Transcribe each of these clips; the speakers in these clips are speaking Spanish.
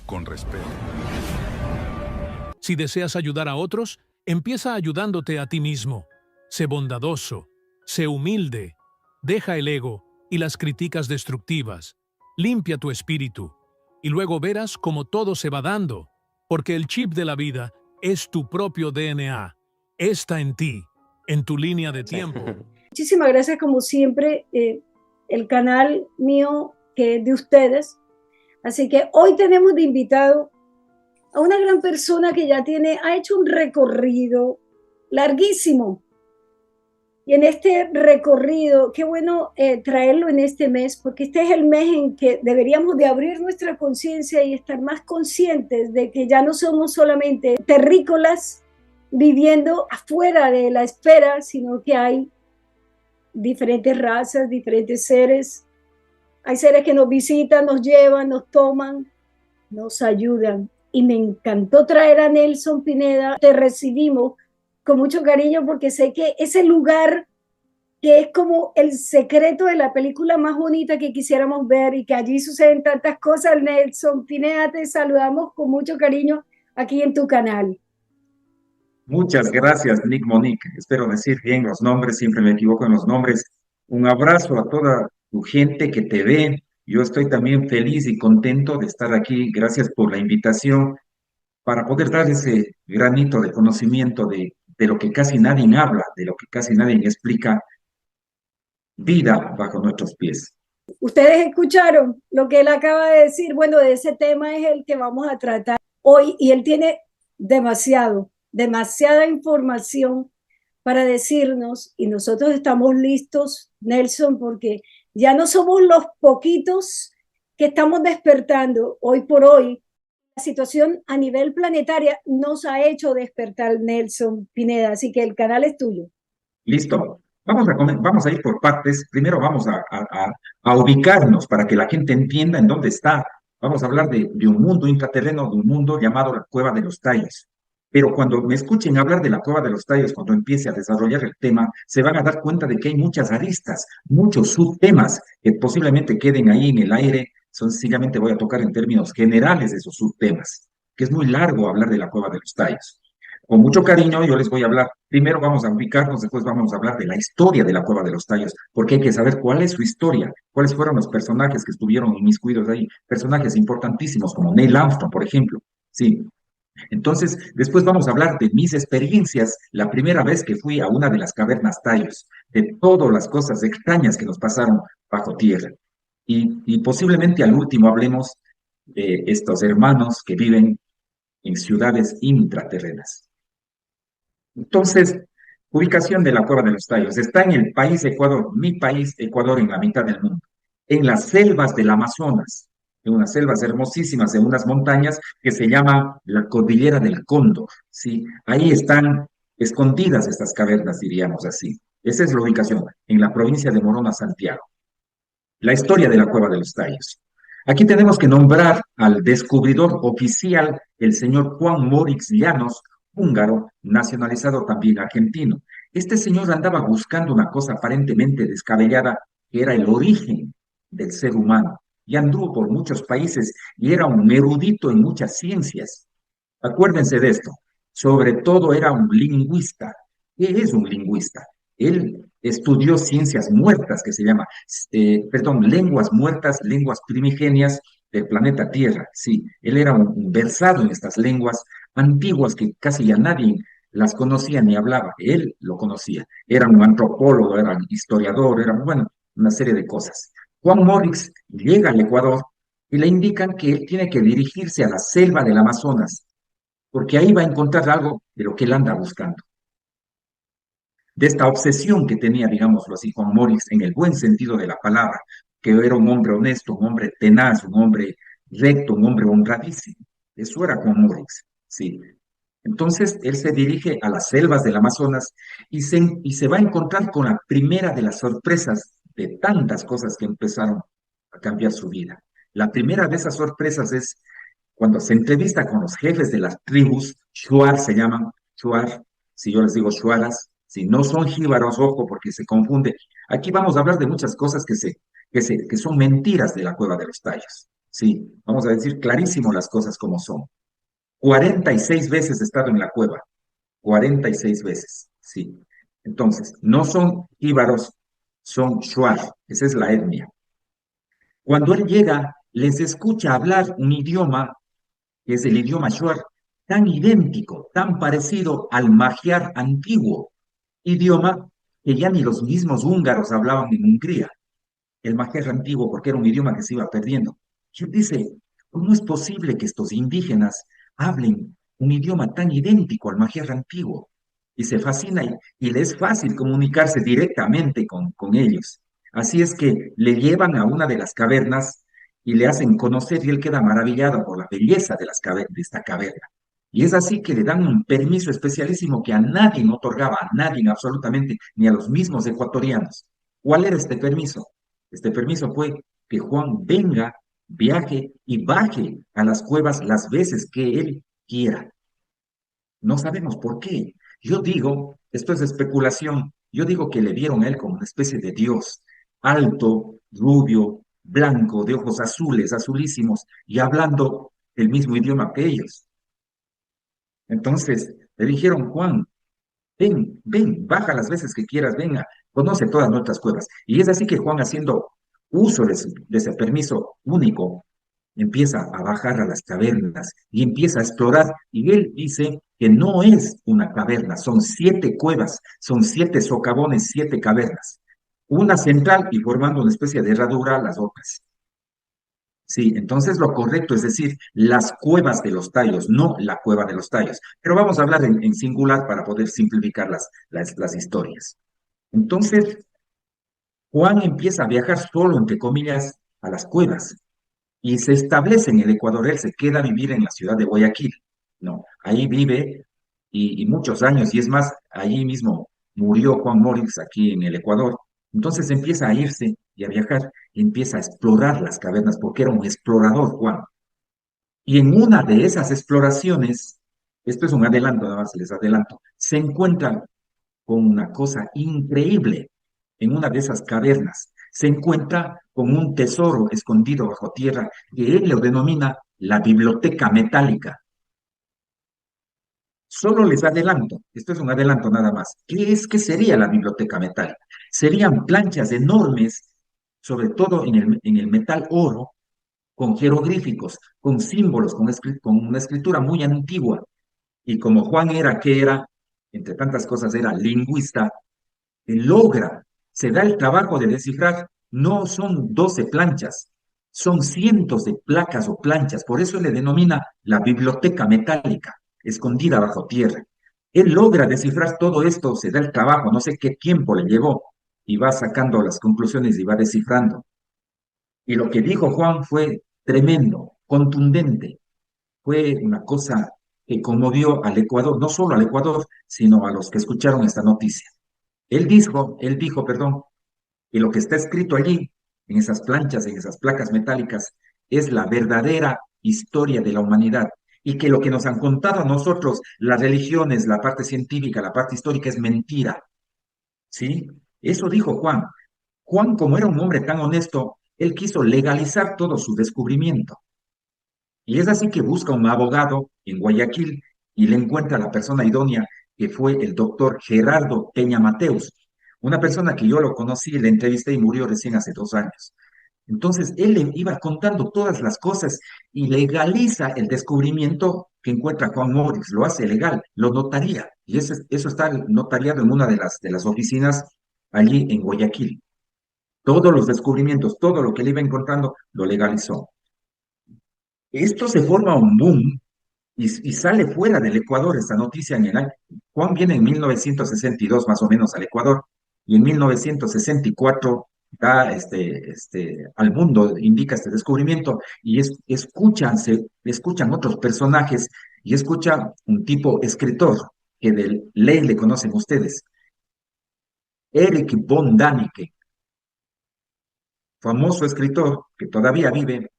con respeto. Si deseas ayudar a otros, empieza ayudándote a ti mismo. Sé bondadoso, sé humilde, deja el ego y las críticas destructivas. Limpia tu espíritu y luego verás cómo todo se va dando, porque el chip de la vida es tu propio DNA. Está en ti, en tu línea de tiempo. Muchísimas gracias, como siempre, el canal mío que es de ustedes. Así que hoy tenemos de invitado a una gran persona que ya ha hecho un recorrido larguísimo. Y en este recorrido, qué bueno traerlo en este mes, porque este es el mes en que deberíamos de abrir nuestra conciencia y estar más conscientes de que ya no somos solamente terrícolas viviendo afuera de la esfera, sino que hay diferentes razas, diferentes seres. Hay seres que nos visitan, nos llevan, nos toman, nos ayudan. Y me encantó traer a Nelson Pineda. Te recibimos con mucho cariño porque sé que ese lugar que es como el secreto de la película más bonita que quisiéramos ver y que allí suceden tantas cosas. Nelson Pineda, te saludamos con mucho cariño aquí en tu canal. Muchas gracias, Nick Monique. Espero decir bien los nombres, siempre me equivoco en los nombres. Un abrazo a toda tu gente que te ve. Yo estoy también feliz y contento de estar aquí. Gracias por la invitación para poder dar ese granito de conocimiento de lo que casi nadie habla, de lo que casi nadie explica, vida bajo nuestros pies. Ustedes escucharon lo que él acaba de decir. Bueno, de ese tema es el que vamos a tratar hoy y él tiene demasiada información para decirnos y nosotros estamos listos, Nelson, porque ya no somos los poquitos que estamos despertando hoy por hoy. La situación a nivel planetaria nos ha hecho despertar, Nelson Pineda, así que el canal es tuyo. Listo. Vamos a ir por partes. Primero vamos a ubicarnos para que la gente entienda en dónde está. Vamos a hablar de un mundo intraterreno, de un mundo llamado la Cueva de los Tallos. Pero cuando me escuchen hablar de la Cueva de los Tallos, cuando empiece a desarrollar el tema, se van a dar cuenta de que hay muchas aristas, muchos subtemas que posiblemente queden ahí en el aire. Sencillamente voy a tocar en términos generales de esos subtemas, que es muy largo hablar de la Cueva de los Tallos. Con mucho cariño yo les voy a hablar, primero vamos a ubicarnos, después vamos a hablar de la historia de la Cueva de los Tallos, porque hay que saber cuál es su historia, cuáles fueron los personajes que estuvieron inmiscuidos ahí, personajes importantísimos como Neil Armstrong, por ejemplo, sí. Entonces, después vamos a hablar de mis experiencias, la primera vez que fui a una de las cavernas Tallos, de todas las cosas extrañas que nos pasaron bajo tierra. Y posiblemente al último hablemos de estos hermanos que viven en ciudades intraterrenas. Entonces, ubicación de la Cueva de los Tallos. Está en el país Ecuador, mi país Ecuador, en la mitad del mundo, en las selvas del Amazonas, en unas selvas hermosísimas, en unas montañas que se llama la Cordillera del Cóndor, ¿sí? Ahí están escondidas estas cavernas, diríamos así. Esa es la ubicación, en la provincia de Morona, Santiago. La historia de la Cueva de los Tallos. Aquí tenemos que nombrar al descubridor oficial, el señor Juan Morix Llanos, húngaro, nacionalizado también argentino. Este señor andaba buscando una cosa aparentemente descabellada, que era el origen del ser humano. Y anduvo por muchos países y era un erudito en muchas ciencias. Acuérdense de esto. Sobre todo era un lingüista. ¿Qué es un lingüista? Él estudió ciencias muertas, que se llama, lenguas muertas, lenguas primigenias del planeta Tierra. Sí, él era un versado en estas lenguas antiguas que casi ya nadie las conocía ni hablaba. Él lo conocía. Era un antropólogo, era un historiador, era, bueno, una serie de cosas. Juan Morix llega al Ecuador y le indican que él tiene que dirigirse a la selva del Amazonas, porque ahí va a encontrar algo de lo que él anda buscando. De esta obsesión que tenía, digámoslo así, Juan Morix, en el buen sentido de la palabra, que era un hombre honesto, un hombre tenaz, un hombre recto, un hombre honradísimo. Eso era Juan Morix, sí. Entonces, él se dirige a las selvas del Amazonas y se va a encontrar con la primera de las sorpresas de tantas cosas que empezaron a cambiar su vida. La primera de esas sorpresas es cuando se entrevista con los jefes de las tribus, Shuar se llaman, Shuar, si yo les digo Shuaras, si no son jíbaros, ojo, porque se confunde. Aquí vamos a hablar de muchas cosas que son mentiras de la Cueva de los Tallos. Sí, vamos a decir clarísimo las cosas como son. 46 veces he estado en la cueva, 46 veces, sí. Entonces, no son íbaros, son shuar, esa es la etnia. Cuando él llega, les escucha hablar un idioma, que es el idioma shuar, tan idéntico, tan parecido al magiar antiguo, idioma que ya ni los mismos húngaros hablaban en Hungría, el magiar antiguo, porque era un idioma que se iba perdiendo. Y él dice, ¿cómo es posible que estos indígenas hablen un idioma tan idéntico al magiar antiguo? Y se fascina y le es fácil comunicarse directamente con ellos. Así es que le llevan a una de las cavernas y le hacen conocer y él queda maravillado por la belleza de, de esta caverna. Y es así que le dan un permiso especialísimo que a nadie otorgaba, a nadie absolutamente, ni a los mismos ecuatorianos. ¿Cuál era este permiso? Este permiso fue que Juan venga, viaje y baje a las cuevas las veces que él quiera. No sabemos por qué. Yo digo, esto es especulación, yo digo que le vieron a él como una especie de Dios, alto, rubio, blanco, de ojos azules, azulísimos, y hablando el mismo idioma que ellos. Entonces le dijeron, Juan, ven, ven, baja las veces que quieras, venga, conoce todas nuestras cuevas. Y es así que Juan, haciendo uso de ese permiso único, empieza a bajar a las cavernas y empieza a explorar. Y él dice que no es una caverna, son 7 cuevas, son 7 socavones, 7 cavernas. Una central y formando una especie de herradura las otras. Sí, entonces lo correcto es decir, las cuevas de los tallos, no la cueva de los tallos. Pero vamos a hablar en singular para poder simplificar las historias. Entonces, Juan empieza a viajar solo, entre comillas, a las cuevas y se establece en el Ecuador. Él se queda a vivir en la ciudad de Guayaquil. No, ahí vive y muchos años, y es más, allí mismo murió Juan Morix aquí en el Ecuador. Entonces empieza a irse y a viajar, empieza a explorar las cavernas, porque era un explorador, Juan. Y en una de esas exploraciones, esto es un adelanto, nada más les adelanto, se encuentra con una cosa increíble en una de esas cavernas. Se encuentra con un tesoro escondido bajo tierra que él lo denomina la biblioteca metálica. Solo les adelanto, esto es un adelanto nada más. ¿Qué sería la biblioteca metálica? Serían planchas enormes, sobre todo en el metal oro, con jeroglíficos, con símbolos, con una escritura muy antigua. Y como Juan era, que era, entre tantas cosas, era lingüista, logra, se da el trabajo de descifrar, no son 12 planchas, son cientos de placas o planchas, por eso le denomina la biblioteca metálica, escondida bajo tierra. Él logra descifrar todo esto, se da el trabajo, no sé qué tiempo le llevó, y va sacando las conclusiones y va descifrando. Y lo que dijo Juan fue tremendo, contundente, fue una cosa que conmovió al Ecuador, no solo al Ecuador, sino a los que escucharon esta noticia. Él dijo, perdón, que lo que está escrito allí, en esas planchas, en esas placas metálicas, es la verdadera historia de la humanidad y que lo que nos han contado a nosotros, las religiones, la parte científica, la parte histórica, es mentira, ¿sí? Eso dijo Juan. Juan, como era un hombre tan honesto, él quiso legalizar todo su descubrimiento. Y es así que busca un abogado en Guayaquil y le encuentra a la persona idónea, que fue el doctor Gerardo Peña Mateus, una persona que yo lo conocí, le entrevisté y murió recién hace 2 años. Entonces, él le iba contando todas las cosas y legaliza el descubrimiento que encuentra Juan Morris, lo hace legal, lo notaría. Y eso está notariado en una de las oficinas allí en Guayaquil. Todos los descubrimientos, todo lo que le iba encontrando, lo legalizó. Esto se forma un boom y sale fuera del Ecuador esta noticia en el año. Juan viene en 1962 más o menos al Ecuador y en 1964 da al mundo, indica este descubrimiento y escuchan otros personajes y escucha un tipo escritor que de ley le conocen ustedes, Eric von Däniken, famoso escritor que todavía vive.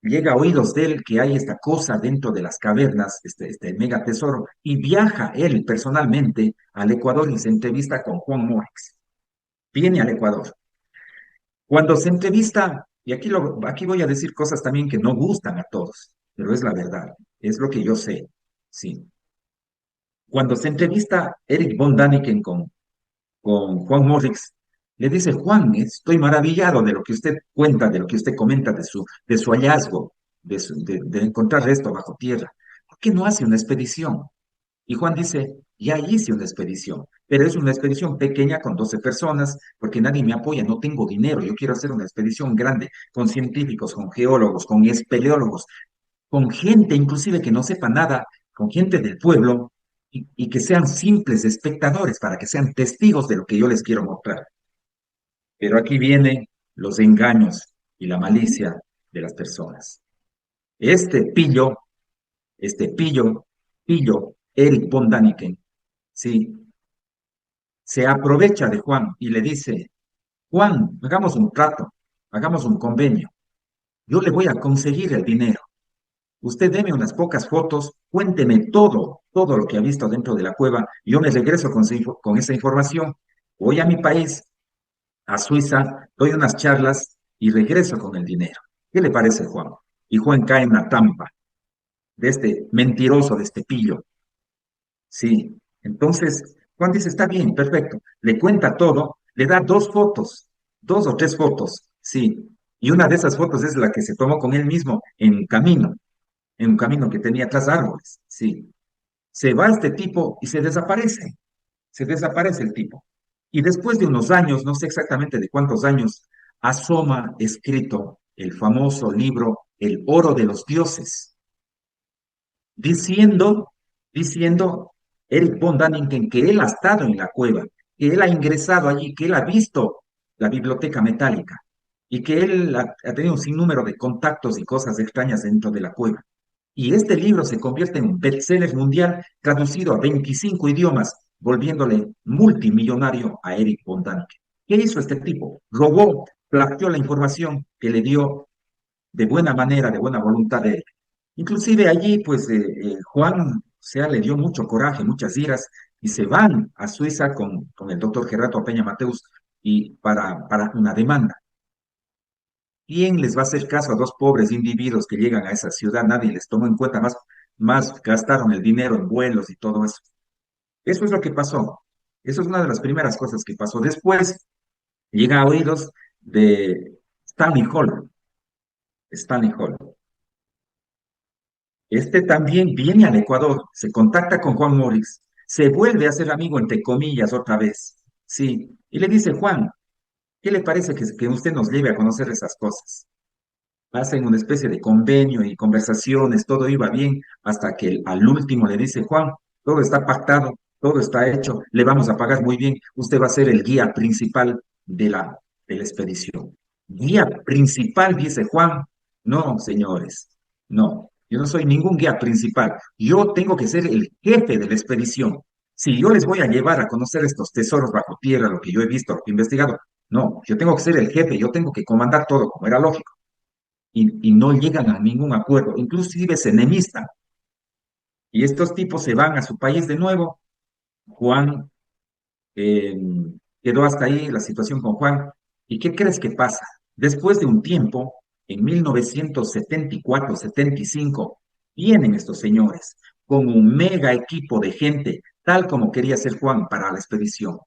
Llega a oídos de él que hay esta cosa dentro de las cavernas, este mega tesoro, y viaja él personalmente al Ecuador y se entrevista con Juan Morix. Viene al Ecuador. Cuando se entrevista, Y aquí voy a decir cosas también que no gustan a todos, pero es la verdad, es lo que yo sé, sí. Cuando se entrevista Eric von Däniken con Juan Morris, le dice, Juan, estoy maravillado de lo que usted cuenta, de lo que usted comenta, de su hallazgo, de encontrar esto bajo tierra. ¿Por qué no hace una expedición? Y Juan dice, ya hice una expedición, pero es una expedición pequeña con 12 personas, porque nadie me apoya, no tengo dinero, yo quiero hacer una expedición grande, con científicos, con geólogos, con espeleólogos, con gente inclusive que no sepa nada, con gente del pueblo, y que sean simples espectadores, para que sean testigos de lo que yo les quiero mostrar. Pero aquí vienen los engaños y la malicia de las personas. Este pillo, pillo, Eric von Däniken, sí, se aprovecha de Juan y le dice, Juan, hagamos un trato, hagamos un convenio. Yo le voy a conseguir el dinero. Usted deme unas pocas fotos, cuénteme todo lo que ha visto dentro de la cueva. Y yo me regreso con esa información. Voy a mi país, a Suiza, doy unas charlas y regreso con el dinero. ¿Qué le parece, Juan? Y Juan cae en la trampa de este mentiroso, de este pillo. Sí. Entonces, Juan dice, está bien, perfecto. Le cuenta todo, le da dos fotos, dos o tres fotos, sí. Y una de esas fotos es la que se tomó con él mismo en un camino que tenía tras árboles, sí. Se va este tipo y se desaparece el tipo. Y después de unos años, no sé exactamente de cuántos años, asoma escrito el famoso libro El oro de los dioses, diciendo, diciendo Eric von Däniken que él ha estado en la cueva, que él ha ingresado allí, que él ha visto la biblioteca metálica y que él ha tenido un sinnúmero de contactos y cosas extrañas dentro de la cueva. Y este libro se convierte en un bestseller mundial traducido a 25 idiomas, volviéndole multimillonario a Eric von Däniken. ¿Qué hizo este tipo? Robó, plagió la información que le dio de buena manera, de buena voluntad de él. Inclusive allí, pues Juan, o sea, le dio mucho coraje, muchas iras, y se van a Suiza con el doctor Gerardo Peña Mateus y para una demanda. ¿Quién les va a hacer caso a dos pobres individuos que llegan a esa ciudad? Nadie les tomó en cuenta, más gastaron el dinero en vuelos y todo eso. Eso es lo que pasó. Eso es una de las primeras cosas que pasó. Después llega a oídos de Stanley Hall. Stanley Hall. Este también viene al Ecuador, se contacta con Juan Morris, se vuelve a ser amigo, entre comillas, otra vez. Sí, y le dice, Juan, ¿qué le parece que usted nos lleve a conocer esas cosas? Hacen una especie de convenio y conversaciones, todo iba bien, hasta que al último le dice, Juan, todo está pactado, todo está hecho, le vamos a pagar muy bien, usted va a ser el guía principal de la expedición. Guía principal, dice Juan. No, señores, no, yo no soy ningún guía principal, yo tengo que ser el jefe de la expedición. Si yo les voy a llevar a conocer estos tesoros bajo tierra, lo que yo he visto, lo que he investigado, no, yo tengo que ser el jefe, yo tengo que comandar todo, como era lógico y no llegan a ningún acuerdo, inclusive se enemistan. Y estos tipos se van a su país de nuevo. Juan eh, quedó hasta ahí la situación con Juan. ¿Y qué crees que pasa? Después de un tiempo, en 1974-75, vienen estos señores con un mega equipo de gente, tal como quería ser Juan para la expedición.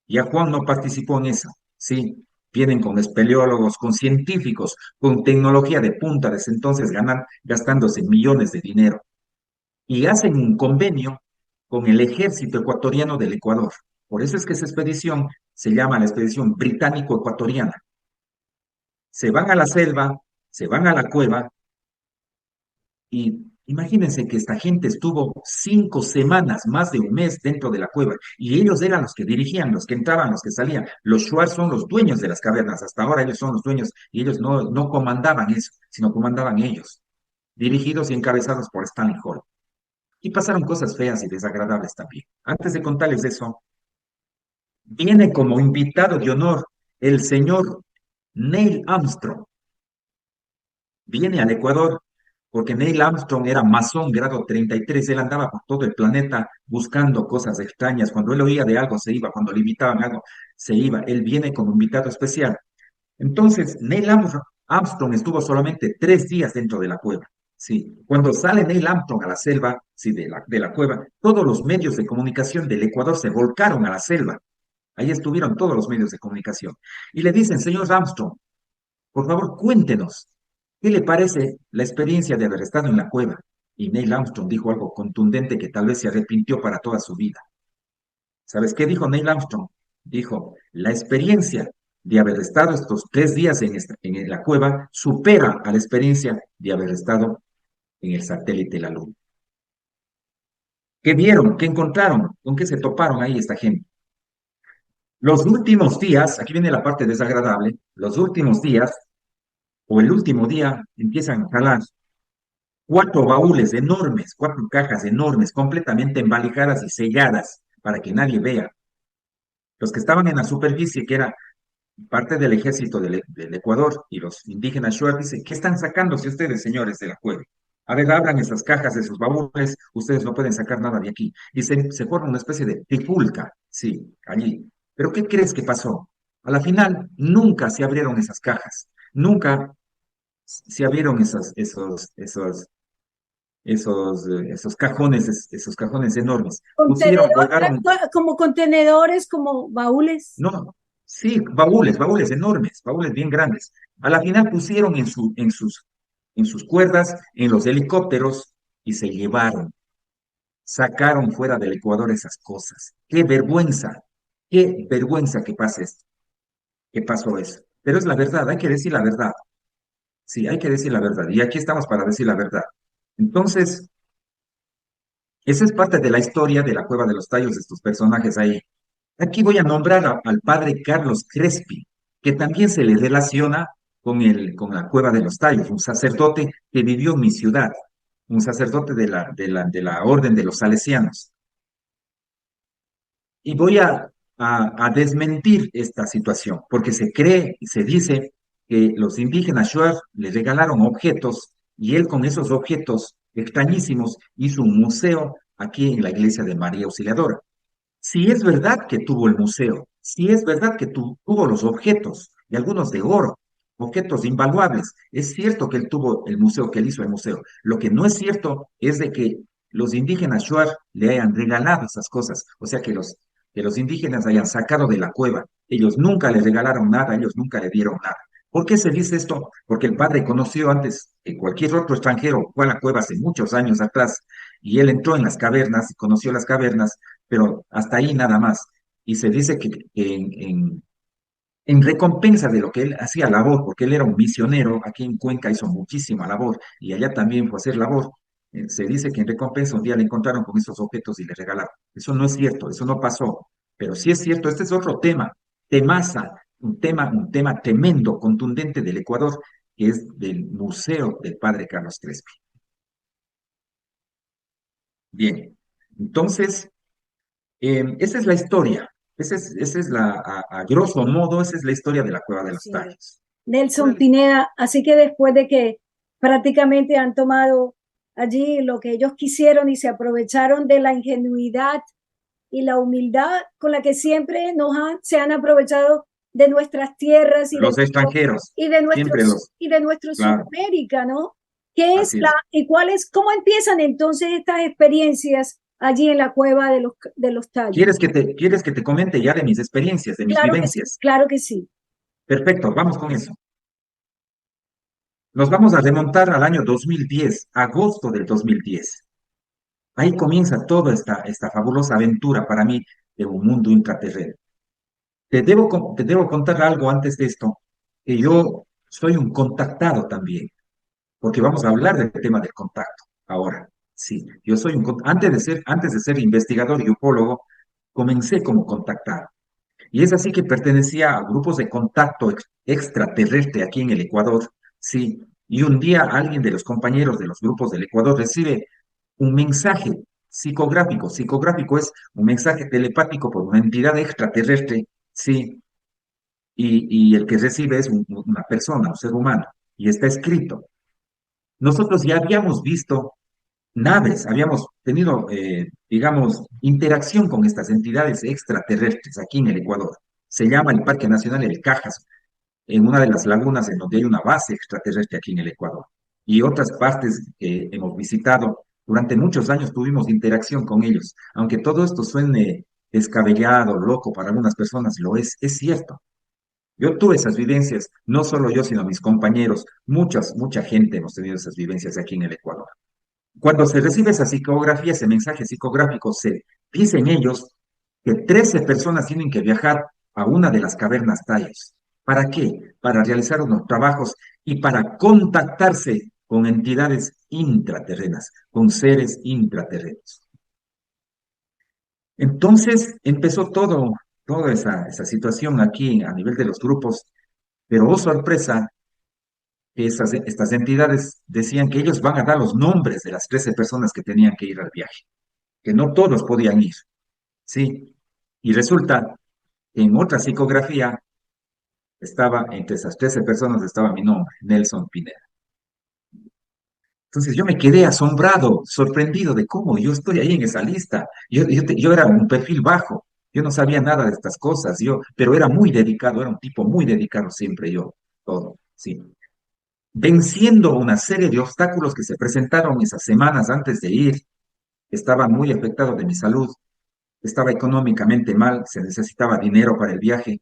Ya Juan no participó en eso, sí. Vienen con espeleólogos, con científicos, con tecnología de punta, desde entonces gastándose millones de dinero. Y hacen un convenio con el ejército ecuatoriano del Ecuador. Por eso es que esa expedición se llama la expedición británico-ecuatoriana. Se van a la selva, se van a la cueva y imagínense que esta gente estuvo 5 semanas, más de un mes dentro de la cueva, y ellos eran los que dirigían, los que entraban, los que salían. Los Shuar son los dueños de las cavernas, hasta ahora ellos son los dueños, y ellos no comandaban eso, sino comandaban ellos, dirigidos y encabezados por Stanley Hall. Y pasaron cosas feas y desagradables también. Antes de contarles eso, viene como invitado de honor el señor Neil Armstrong. Viene al Ecuador porque Neil Armstrong era masón grado 33, él andaba por todo el planeta buscando cosas extrañas, cuando él oía de algo se iba, cuando le invitaban algo se iba, él viene como invitado especial, Entonces, Armstrong estuvo solamente 3 días dentro de la cueva. Sí, cuando sale Neil Armstrong a la selva, sí, de la cueva, todos los medios de comunicación del Ecuador se volcaron a la selva. Ahí estuvieron todos los medios de comunicación. Y le dicen, señor Armstrong, por favor, cuéntenos, ¿qué le parece la experiencia de haber estado en la cueva? Y Neil Armstrong dijo algo contundente que tal vez se arrepintió para toda su vida. ¿Sabes qué dijo Neil Armstrong? Dijo, la experiencia de haber estado estos 3 días en la cueva supera a la experiencia de haber estado en el satélite de la Luna. ¿Qué vieron? ¿Qué encontraron? ¿Con qué se toparon ahí esta gente? Los últimos días, aquí viene la parte desagradable, los últimos días o el último día empiezan a jalar 4 baúles enormes, 4 cajas enormes, completamente embalijadas y selladas para que nadie vea. Los que estaban en la superficie, que era parte del ejército del Ecuador y los indígenas Shuar, dicen, ¿qué están sacándose ustedes, señores de la cueva? A ver, abran esas cajas, esos baúles, ustedes no pueden sacar nada de aquí. Y se forma una especie de trifulca, sí, allí. Pero ¿qué crees que pasó? A la final, nunca se abrieron esas cajas, nunca se abrieron esos cajones enormes. Pusieron, colgaron, Como contenedores, como baúles. no, sí, baúles enormes, baúles bien grandes. A la final pusieron en sus cuerdas, en los helicópteros y se llevaron, sacaron fuera del Ecuador esas cosas. Qué vergüenza que pase esto, que pasó eso. Pero es la verdad, hay que decir la verdad. Sí, hay que decir la verdad. Y aquí estamos para decir la verdad. Entonces, esa es parte de la historia de la Cueva de los Tallos, de estos personajes ahí. Aquí voy a nombrar al padre Carlos Crespi, que también se le relaciona con la Cueva de los Tallos, un sacerdote que vivió en mi ciudad, un sacerdote de la Orden de los Salesianos. Y voy a desmentir esta situación, porque se cree y se dice que los indígenas Shuar le regalaron objetos y él con esos objetos extrañísimos hizo un museo aquí en la iglesia de María Auxiliadora. Si es verdad que tuvo el museo, si es verdad que tuvo los objetos, y algunos de oro, objetos invaluables, es cierto que él tuvo el museo, que él hizo el museo. Lo que no es cierto es de que los indígenas Shuar le hayan regalado esas cosas, o sea, que los indígenas hayan sacado de la cueva. Ellos nunca le regalaron nada, ellos nunca le dieron nada. ¿Por qué se dice esto? Porque el padre conoció antes que cualquier otro extranjero, fue a la cueva hace muchos años atrás, y él entró en las cavernas y conoció las cavernas, pero hasta ahí nada más. Y se dice que en recompensa de lo que él hacía labor, porque él era un misionero, aquí en Cuenca hizo muchísima labor y allá también fue a hacer labor, se dice que en recompensa un día le encontraron con esos objetos y le regalaron. Eso no es cierto, eso no pasó, pero sí es cierto, este es otro tema, temaza, un tema tremendo, contundente del Ecuador, que es del Museo del Padre Carlos Crespi. Bien, entonces, esa es la historia. A grosso modo, esa es la historia de la Cueva de los Sí. Tallos. Nelson Pineda, así que después de que prácticamente han tomado allí lo que ellos quisieron y se aprovecharon de la ingenuidad y la humildad con la que siempre se han aprovechado de nuestras tierras Los extranjeros, y de siempre nuestro claro, Sudamérica, ¿no? ¿Qué es así es. cómo empiezan entonces estas experiencias allí en la cueva de los Tallos? ¿Quieres que te comente ya de mis experiencias, de mis Claro que sí, vivencias? claro que sí. Perfecto, vamos con eso. Nos vamos a remontar al año 2010, agosto del 2010. Ahí comienza toda esta fabulosa aventura para mí de un mundo intraterreno. Te debo contar algo antes de esto, que yo soy un contactado también, porque vamos a hablar del tema del contacto ahora. Sí, yo soy antes de ser investigador y ufólogo, comencé como contactado. Y es así que pertenecía a grupos de contacto extraterrestre aquí en el Ecuador, sí. Y un día alguien de los compañeros de los grupos del Ecuador recibe un mensaje psicográfico. Psicográfico es un mensaje telepático por una entidad extraterrestre, sí. Y el que recibe es una persona, un ser humano, y está escrito. Nosotros ya habíamos visto naves, habíamos tenido, digamos, interacción con estas entidades extraterrestres aquí en el Ecuador. Se llama el Parque Nacional El Cajas. en una de las lagunas en donde hay una base extraterrestre aquí en el Ecuador. Y otras partes que hemos visitado, durante muchos años tuvimos interacción con ellos. Aunque todo esto suene descabellado, loco para algunas personas, lo es cierto. Yo tuve esas vivencias, no solo yo, sino mis compañeros, mucha gente hemos tenido esas vivencias aquí en el Ecuador. Cuando se recibe esa psicografía, ese mensaje psicográfico, se dicen ellos que 13 personas tienen que viajar a una de las cavernas Tayos. ¿Para qué? Para realizar unos trabajos y para contactarse con entidades intraterrenas, con seres intraterrenos. Entonces empezó toda esa situación aquí a nivel de los grupos, pero oh sorpresa, que estas entidades decían que ellos van a dar los nombres de las 13 personas que tenían que ir al viaje, que no todos podían ir, ¿sí? Y resulta que en otra psicografía estaba, entre esas 13 personas estaba mi nombre, Nelson Pineda. Entonces yo me quedé asombrado, sorprendido de cómo yo estoy ahí en esa lista. Yo era un perfil bajo, yo no sabía nada de estas cosas, pero era muy dedicado, era un tipo muy dedicado siempre yo, todo, sí. Venciendo una serie de obstáculos que se presentaron esas semanas antes de ir, estaba muy afectado de mi salud, estaba económicamente mal, se necesitaba dinero para el viaje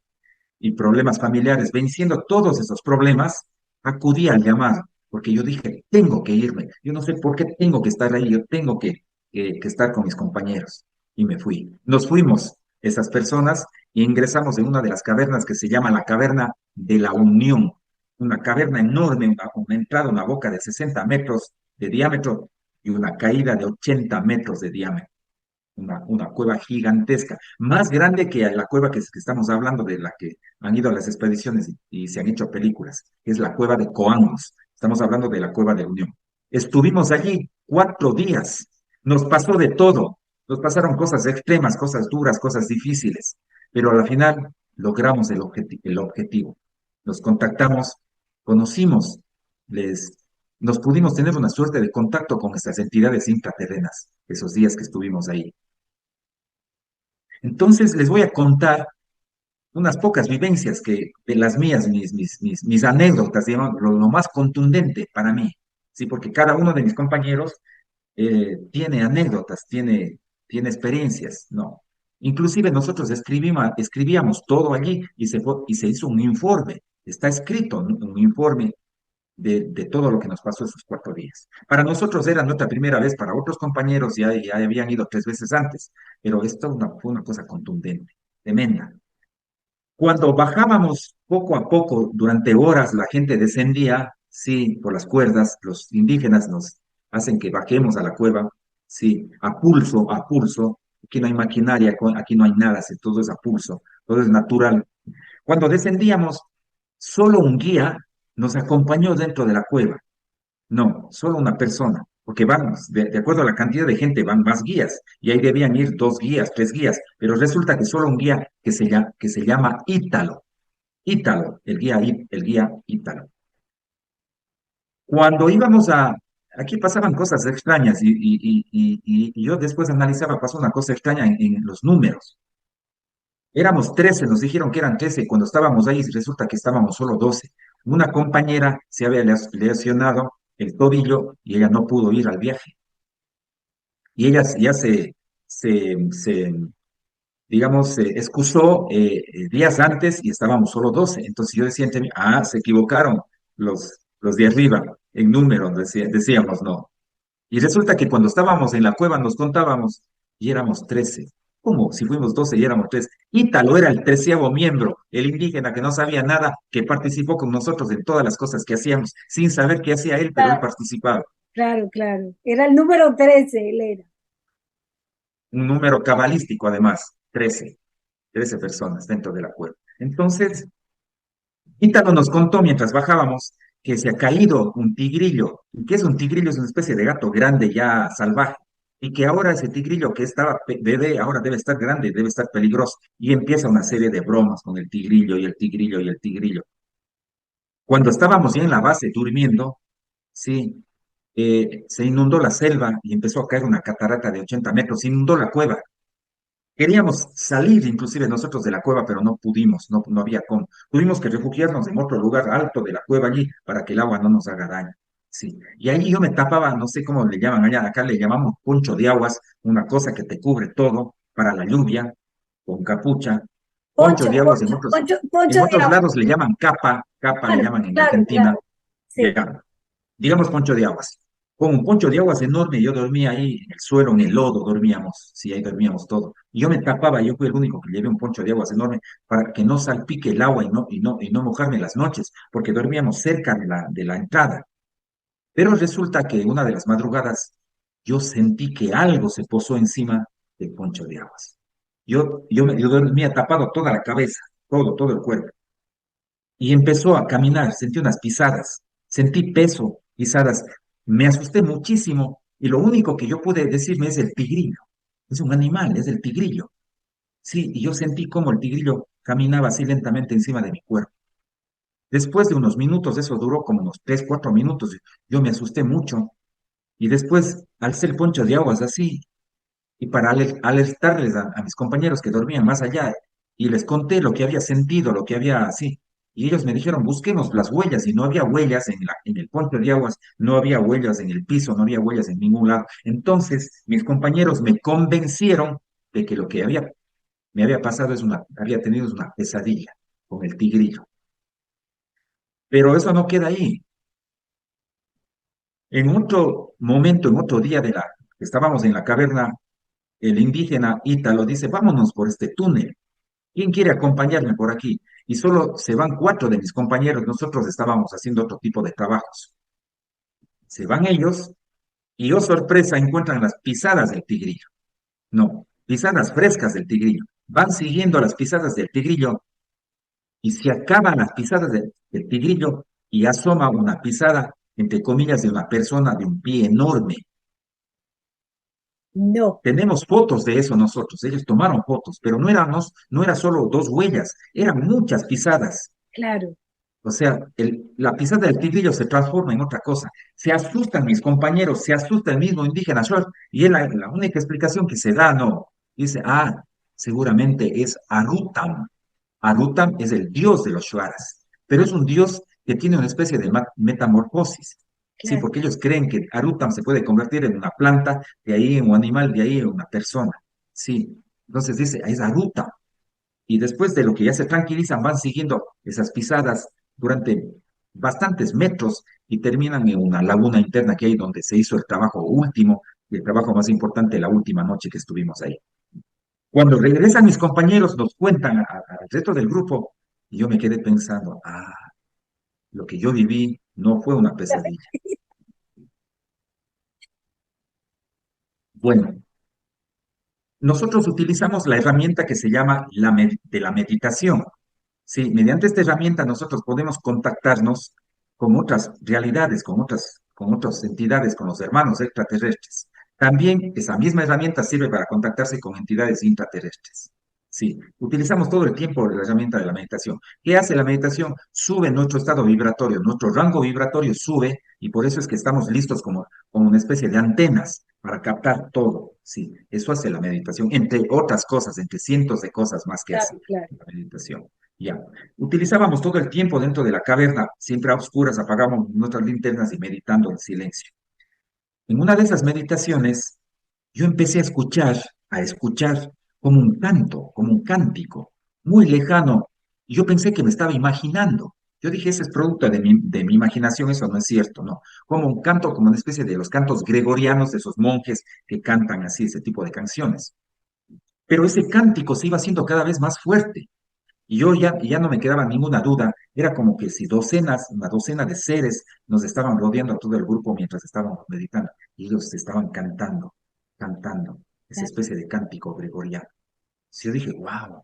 y problemas familiares. Venciendo todos esos problemas, acudí al llamado, porque yo dije, tengo que irme, yo no sé por qué tengo que estar ahí, yo tengo que estar con mis compañeros. Y me fui. Nos fuimos, esas personas, y ingresamos en una de las cavernas que se llama la Caverna de la Unión, una caverna enorme, una entrada, una boca de 60 metros de diámetro y una caída de 80 metros de diámetro. Una cueva gigantesca, más grande que la cueva que estamos hablando, de la que han ido a las expediciones y se han hecho películas, que es la cueva de Coangos. Estamos hablando de la cueva de Unión. Estuvimos allí 4 días, nos pasó de todo, nos pasaron cosas extremas, cosas duras, cosas difíciles, pero al final logramos el objetivo. Nos contactamos, conocimos, les, nos pudimos tener una suerte de contacto con estas entidades intraterrenas esos días que estuvimos ahí. Entonces les voy a contar unas pocas vivencias de las mías, mis anécdotas, digamos, lo más contundente para mí, ¿sí? Porque cada uno de mis compañeros tiene anécdotas, tiene experiencias, ¿no? Inclusive nosotros escribíamos todo allí y se hizo un informe, está escrito un informe de todo lo que nos pasó esos 4 días. Para nosotros era nuestra primera vez, para otros compañeros ya habían ido 3 veces antes, pero esto fue una cosa contundente, tremenda. Cuando bajábamos poco a poco, durante horas, la gente descendía, sí, por las cuerdas, los indígenas nos hacen que bajemos a la cueva, sí, a pulso, aquí no hay maquinaria, aquí no hay nada, todo es a pulso, todo es natural. Cuando descendíamos, solo un guía nos acompañó dentro de la cueva. No, solo una persona, porque vamos, de acuerdo a la cantidad de gente, van más guías, y ahí debían ir 2 guías, 3 guías, pero resulta que solo un guía que se llama Ítalo, Ítalo, el guía Ítalo. Cuando aquí pasaban cosas extrañas, y yo después analizaba, pasó una cosa extraña en los números. Éramos 13, nos dijeron que eran 13, cuando estábamos ahí resulta que estábamos solo 12. Una compañera se había lesionado el tobillo y ella no pudo ir al viaje. Y ella ya se digamos, se excusó días antes y estábamos solo 12. Entonces yo decía entre mí, se equivocaron los de arriba en número, decíamos, no. Y resulta que cuando estábamos en la cueva nos contábamos y éramos 13. ¿Cómo? Si fuimos 12 y éramos 13. Ítalo era el 13º miembro, el indígena que no sabía nada, que participó con nosotros en todas las cosas que hacíamos, sin saber qué hacía él, pero él participaba. Claro, claro. Era el número 13, él era. Un número cabalístico además, 13 personas dentro de la cueva. Entonces, Ítalo nos contó mientras bajábamos que se ha caído un tigrillo. ¿Y qué es un tigrillo? Es una especie de gato grande ya salvaje. Y que ahora ese tigrillo que estaba bebé, ahora debe estar grande, debe estar peligroso. Y empieza una serie de bromas con el tigrillo y el tigrillo y el tigrillo. Cuando estábamos ya en la base durmiendo, sí, se inundó la selva y empezó a caer una catarata de 80 metros, se inundó la cueva. Queríamos salir inclusive nosotros de la cueva, pero no pudimos, no había cómo. Tuvimos que refugiarnos en otro lugar alto de la cueva allí para que el agua no nos haga daño. Sí, y ahí yo me tapaba, no sé cómo le llaman allá, acá le llamamos poncho de aguas, una cosa que te cubre todo para la lluvia, con capucha. Poncho Poncho, de aguas poncho, poncho, en poncho de otros agua. lados le llaman capa, capa le Claro, llaman en claro, Argentina, claro. Sí. ya, digamos poncho de aguas. Con un poncho de aguas enorme, yo dormía ahí en el suelo, en el lodo dormíamos, sí, ahí dormíamos todo. Y yo me tapaba, yo fui el único que llevé un poncho de aguas enorme para que no salpique el agua y no mojarme las noches, porque dormíamos cerca de la entrada. Pero resulta que una de las madrugadas yo sentí que algo se posó encima del poncho de aguas. Yo dormía tapado toda la cabeza, todo el cuerpo y empezó a caminar, sentí unas pisadas, sentí peso, pisadas, me asusté muchísimo y lo único que yo pude decirme es el tigrillo, es un animal, es el tigrillo. Sí, y yo sentí como el tigrillo caminaba así lentamente encima de mi cuerpo. Después de unos minutos, eso duró como unos 3, 4 minutos, yo me asusté mucho y después alcé el poncho de aguas así y para alertarles a mis compañeros que dormían más allá y les conté lo que había sentido, lo que había así. Y ellos me dijeron, busquemos las huellas y no había huellas en el puente de aguas, no había huellas en el piso, no había huellas en ningún lado. Entonces mis compañeros me convencieron de que lo que me había pasado había tenido una pesadilla con el tigrillo. Pero eso no queda ahí. En otro momento, en otro día que estábamos en la caverna, el indígena Ítalo dice, vámonos por este túnel. ¿Quién quiere acompañarme por aquí? Y solo se van 4 de mis compañeros, nosotros estábamos haciendo otro tipo de trabajos. Se van ellos y, oh sorpresa, encuentran las pisadas del tigrillo. No, pisadas frescas del tigrillo. Van siguiendo las pisadas del tigrillo y se acaban las pisadas del tigrillo y asoma una pisada, entre comillas, de una persona de un pie enorme. No, Tenemos fotos de eso nosotros, ellos tomaron fotos, pero no era solo 2 huellas, eran muchas pisadas. claro. O sea, la pisada del tigrillo se transforma en otra cosa. Se asustan mis compañeros, se asusta el mismo indígena Short, y es la única explicación que se da, no. Dice, seguramente es Arutam. Arutam es el dios de los Shuaras, pero es un dios que tiene una especie de metamorfosis. Sí, Claro. porque ellos creen que Arutam se puede convertir en una planta, de ahí en un animal, de ahí en una persona. Sí, entonces dice, es Arutam y después de lo que ya se tranquilizan, van siguiendo esas pisadas durante bastantes metros y terminan en una laguna interna que hay donde se hizo el trabajo último y el trabajo más importante la última noche que estuvimos ahí. Cuando regresan mis compañeros, nos cuentan al resto del grupo y yo me quedé pensando, lo que yo viví no fue una pesadilla. Bueno, nosotros utilizamos la herramienta que se llama de la meditación. Sí, mediante esta herramienta nosotros podemos contactarnos con otras realidades, con otras entidades, con los hermanos extraterrestres. También esa misma herramienta sirve para contactarse con entidades intraterrestres. Sí, utilizamos todo el tiempo la herramienta de la meditación. ¿Qué hace la meditación? Sube nuestro estado vibratorio, nuestro rango vibratorio sube y por eso es que estamos listos como una especie de antenas para captar todo. Sí, eso hace la meditación, entre otras cosas, entre cientos de cosas más que hace Claro, claro. la meditación. Ya. Utilizábamos todo el tiempo dentro de la caverna, siempre a oscuras, apagamos nuestras linternas y meditando en silencio. En una de esas meditaciones, yo empecé a escuchar como un canto, como un cántico, muy lejano. Y yo pensé que me estaba imaginando. Yo dije, ese es producto de mi imaginación, eso no es cierto, no. Como un canto, como una especie de los cantos gregorianos de esos monjes que cantan así ese tipo de canciones. Pero ese cántico se iba haciendo cada vez más fuerte. Y yo ya no me quedaba ninguna duda, era como que si una docena de seres nos estaban rodeando a todo el grupo mientras estábamos meditando, y ellos estaban cantando, esa Claro, especie de cántico gregoriano. Sí, yo dije, wow,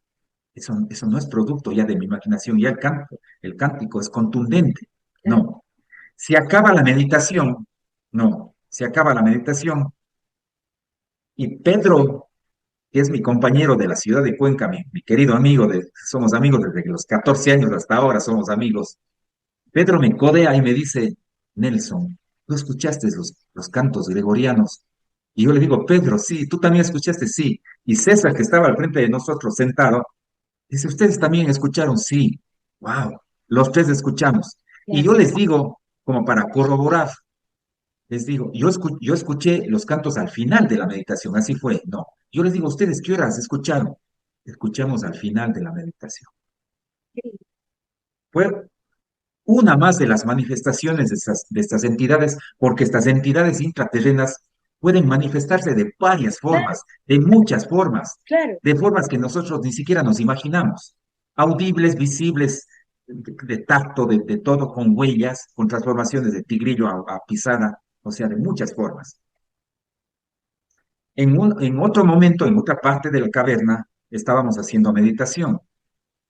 eso no es producto ya de mi imaginación, ya el cántico es contundente. claro. No, se acaba la meditación, no, se acaba la meditación, y Pedro, que es mi compañero de la ciudad de Cuenca, mi querido amigo, somos amigos desde los 14 años hasta ahora, somos amigos. Pedro me codea y me dice, Nelson, ¿tú escuchaste los cantos gregorianos? Y yo le digo, Pedro, sí, tú también escuchaste, sí. Y César, que estaba al frente de nosotros sentado, dice, ¿ustedes también escucharon? Sí. Wow, los tres escuchamos. Y claro. yo les digo, como para corroborar, les digo, yo escuché los cantos al final de la meditación, así fue. No, yo les digo, ¿ustedes qué horas escucharon? Escuchamos al final de la meditación. Sí, Fue una más de las manifestaciones de estas entidades, porque estas entidades intraterrenas pueden manifestarse de varias claro, formas, de muchas formas, claro. de formas que nosotros ni siquiera nos imaginamos. Audibles, visibles, de tacto, de todo, con huellas, con transformaciones de tigrillo a pisada, o sea, de muchas formas. En otro momento, en otra parte de la caverna, estábamos haciendo meditación.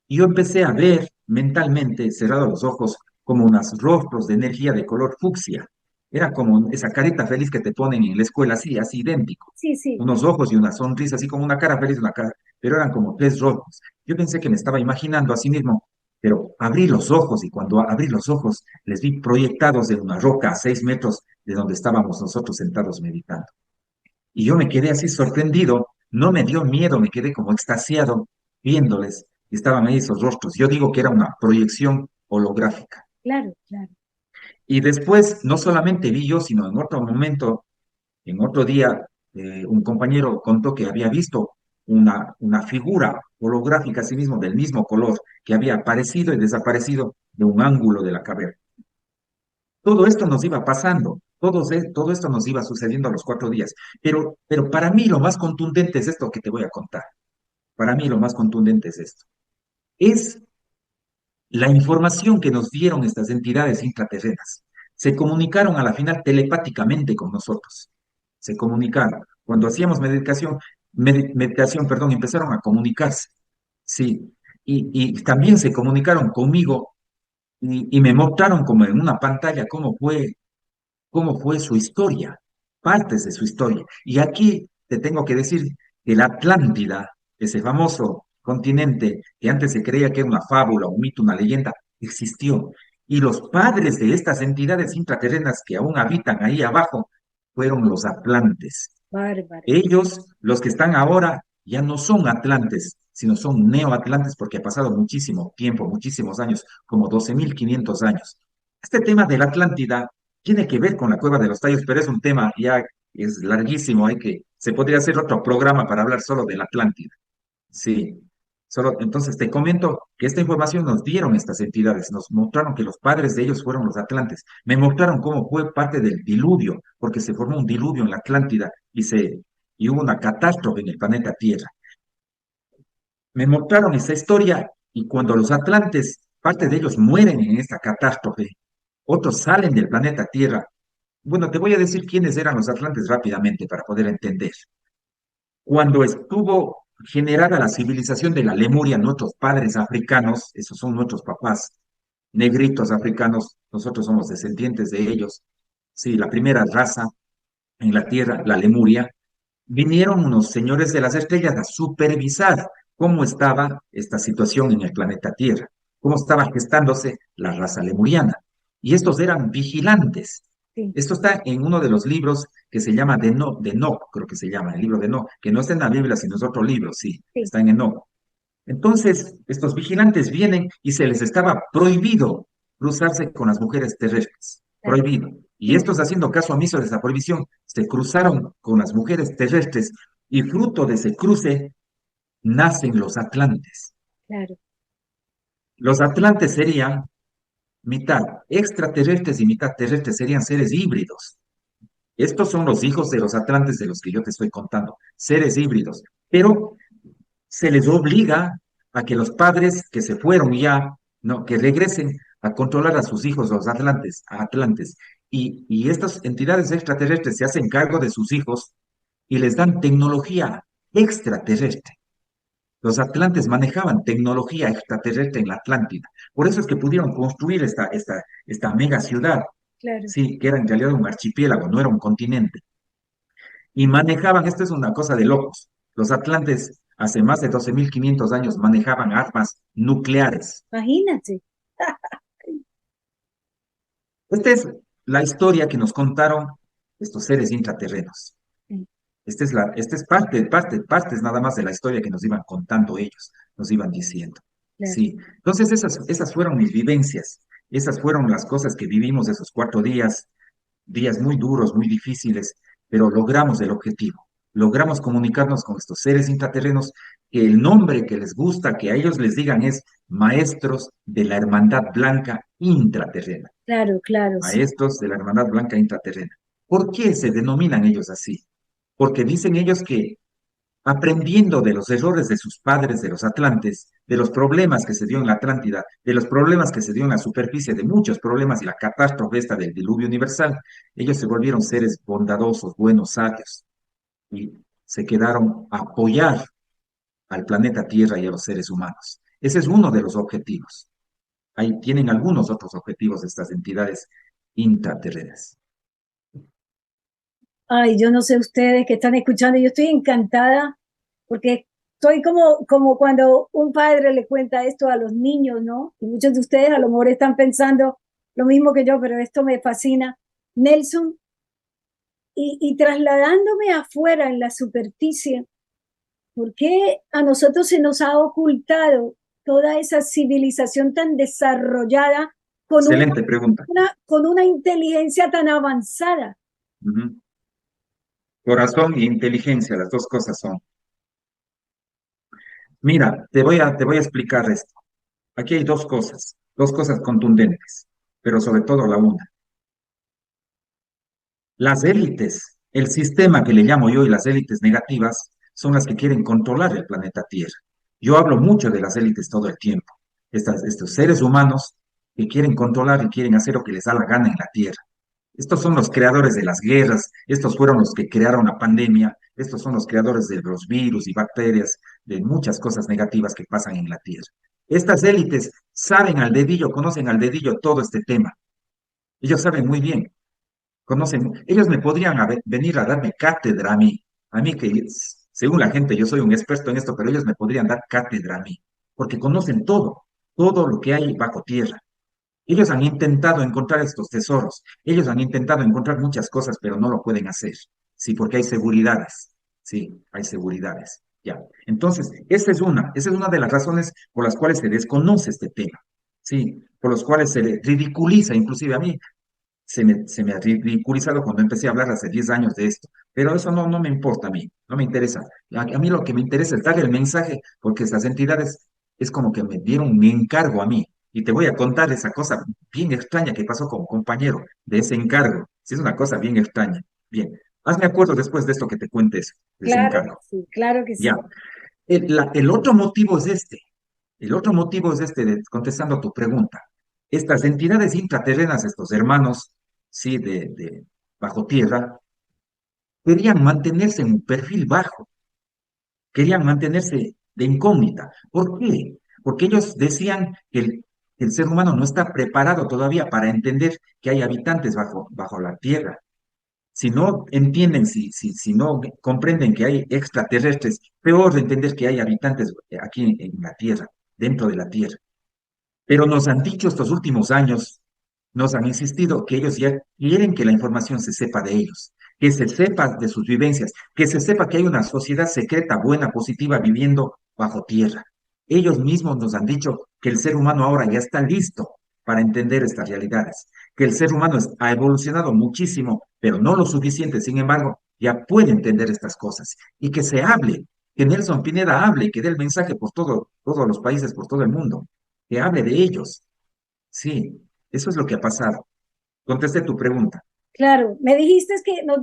Y yo empecé a ver mentalmente, cerrados los ojos, como unos rostros de energía de color fucsia. Era como esa carita feliz que te ponen en la escuela, así, así idéntico. Sí, sí. Unos ojos y una sonrisa, así como una cara feliz, una cara, pero eran como tres rojos. Yo pensé que me estaba imaginando a sí mismo, pero abrí los ojos y cuando abrí los ojos les vi proyectados en una roca a 6 metros de donde estábamos nosotros sentados meditando. Y yo me quedé así sorprendido, no me dio miedo, me quedé como extasiado viéndoles. Y estaban ahí esos rostros. Yo digo que era una proyección holográfica. Claro, claro. Y después, no solamente vi yo, sino en otro momento, en otro día, un compañero contó que había visto una figura holográfica, así mismo, del mismo color, que había aparecido y desaparecido de un ángulo de la caverna. Todo esto nos iba pasando, todo esto nos iba sucediendo a los 4 días. Pero para mí lo más contundente es esto que te voy a contar. Para mí lo más contundente es esto. Es la información que nos dieron estas entidades intraterrenas. Se comunicaron a la final telepáticamente con nosotros. Se comunicaron. Cuando hacíamos meditación, perdón, empezaron a comunicarse. Sí. Y también se comunicaron conmigo y me mostraron como en una pantalla cómo fue su historia, partes de su historia. Y aquí te tengo que decir que la Atlántida, ese famoso continente que antes se creía que era una fábula, un mito, una leyenda, existió. Y los padres de estas entidades intraterrenas que aún habitan ahí abajo fueron los atlantes. Bárbaro. Ellos, los que están ahora, ya no son atlantes, sino son neoatlantes porque ha pasado muchísimo tiempo, muchísimos años, como 12.500 años. Este tema de la Atlántida tiene que ver con la Cueva de los Tallos, pero es un tema ya es larguísimo, se podría hacer otro programa para hablar solo de la Atlántida. Sí. Entonces te comento que esta información nos dieron estas entidades, nos mostraron que los padres de ellos fueron los atlantes, me mostraron cómo fue parte del diluvio, porque se formó un diluvio en la Atlántida y hubo una catástrofe en el planeta Tierra. Me mostraron esa historia y cuando los atlantes, parte de ellos mueren en esta catástrofe, otros salen del planeta Tierra. Bueno, te voy a decir quiénes eran los atlantes rápidamente para poder entender. Cuando estuvo generada la civilización de la Lemuria, nuestros padres africanos, esos son nuestros papás, negritos africanos, nosotros somos descendientes de ellos. Sí, la primera raza en la Tierra, la Lemuria, vinieron unos señores de las estrellas a supervisar cómo estaba esta situación en el planeta Tierra, cómo estaba gestándose la raza lemuriana. Y estos eran vigilantes. Sí, Esto está en uno de los libros que se llama de Enoch, creo que se llama, el libro de Enoch, que no está en la Biblia, sino es otro libro, sí, sí. está en Enoch. Entonces, estos vigilantes vienen y se les estaba prohibido cruzarse con las mujeres terrestres, Claro. prohibido. Y Sí, estos, haciendo caso omiso de esa prohibición, se cruzaron con las mujeres terrestres y fruto de ese cruce nacen los atlantes. claro. Los atlantes serían mitad extraterrestres y mitad terrestres, serían seres híbridos. Estos son los hijos de los atlantes de los que yo te estoy contando, seres híbridos. Pero se les obliga a que los padres que se fueron ya, no, que regresen a controlar a sus hijos, los atlantes, a atlantes. Y estas entidades extraterrestres se hacen cargo de sus hijos y les dan tecnología extraterrestre. Los atlantes manejaban tecnología extraterrestre en la Atlántida. Por eso es que pudieron construir esta mega ciudad, Claro. sí, que era en realidad un archipiélago, no era un continente. Y manejaban, esto es una cosa de locos, los atlantes hace más de 12.500 años manejaban armas nucleares. Imagínate. Esta es la historia que nos contaron estos seres intraterrenos. Sí. Esta es partes nada más de la historia que nos iban contando ellos, nos iban diciendo. claro. Sí, entonces esas fueron mis vivencias, esas fueron las cosas que vivimos esos 4 días, días muy duros, muy difíciles, pero logramos el objetivo. Logramos comunicarnos con estos seres intraterrenos que el nombre que les gusta que a ellos les digan es maestros de la Hermandad Blanca intraterrena, Claro, claro, sí. maestros de la Hermandad Blanca intraterrena. ¿Por qué se denominan ellos así? Porque dicen ellos que aprendiendo de los errores de sus padres, de los atlantes, de los problemas que se dio en la Atlántida, de los problemas que se dio en la superficie, de muchos problemas y la catástrofe esta del diluvio universal, ellos se volvieron seres bondadosos, buenos, sabios, y se quedaron a apoyar al planeta Tierra y a los seres humanos. Ese es uno de los objetivos. Ahí tienen algunos otros objetivos de estas entidades intraterrenas. Ay, yo no sé ustedes que están escuchando, yo estoy encantada porque estoy como cuando un padre le cuenta esto a los niños, ¿no? Y muchos de ustedes a lo mejor están pensando lo mismo que yo, pero esto me fascina. Nelson, y trasladándome afuera en la superficie, ¿por qué a nosotros se nos ha ocultado toda esa civilización tan desarrollada con Excelente pregunta. con una inteligencia tan avanzada? Ujú. Corazón e inteligencia, las dos cosas son. Mira, te voy a explicar esto. Aquí hay dos cosas contundentes, pero sobre todo la una. Las élites, el sistema que le llamo yo y las élites negativas, son las que quieren controlar el planeta Tierra. Yo hablo mucho de las élites todo el tiempo. Estos seres humanos que quieren controlar y quieren hacer lo que les da la gana en la Tierra. Estos son los creadores de las guerras, estos fueron los que crearon la pandemia, estos son los creadores de los virus y bacterias, de muchas cosas negativas que pasan en la Tierra. Estas élites saben al dedillo, conocen al dedillo todo este tema. Ellos saben muy bien, conocen, ellos me podrían venir a darme cátedra a mí que según la gente yo soy un experto en esto, pero ellos me podrían dar cátedra a mí, porque conocen todo, todo lo que hay bajo tierra. Ellos han intentado encontrar estos tesoros, ellos han intentado encontrar muchas cosas, pero no lo pueden hacer. Sí, porque hay seguridades. Sí, hay seguridades. Ya. Entonces, esa es una de las razones por las cuales se desconoce este tema. Sí, por los cuales se le ridiculiza, inclusive a mí se me ha ridiculizado cuando empecé a hablar hace 10 años de esto, pero eso no me importa a mí, no me interesa. A mí lo que me interesa es dar el mensaje, porque estas entidades es como que me dieron un encargo a mí. Y te voy a contar esa cosa bien extraña que pasó con un compañero de ese encargo. Sí, es una cosa bien extraña. Bien, hazme acuerdo después de esto que te cuentes, de ese Claro que encargo. sí, claro que Ya. sí. El otro motivo es este. El otro motivo es este, contestando a tu pregunta. Estas entidades intraterrenas, estos hermanos, sí, de bajo tierra, querían mantenerse en un perfil bajo, querían mantenerse de incógnita. ¿Por qué? Porque ellos decían que el ser humano no está preparado todavía para entender que hay habitantes bajo la tierra. Si no entienden, si no comprenden que hay extraterrestres, peor de entender que hay habitantes aquí en la tierra, dentro de la tierra. Pero nos han dicho estos últimos años, nos han insistido que ellos ya quieren que la información se sepa de ellos, que se sepa de sus vivencias, que se sepa que hay una sociedad secreta, buena, positiva, viviendo bajo tierra. Ellos mismos nos han dicho que el ser humano ahora ya está listo para entender estas realidades, que el ser humano ha evolucionado muchísimo, pero no lo suficiente, sin embargo, ya puede entender estas cosas y que se hable, que Nelson Pineda hable, que dé el mensaje por todos los países, por todo el mundo, que hable de ellos. Sí, eso es lo que ha pasado. Contesté tu pregunta. Claro, nos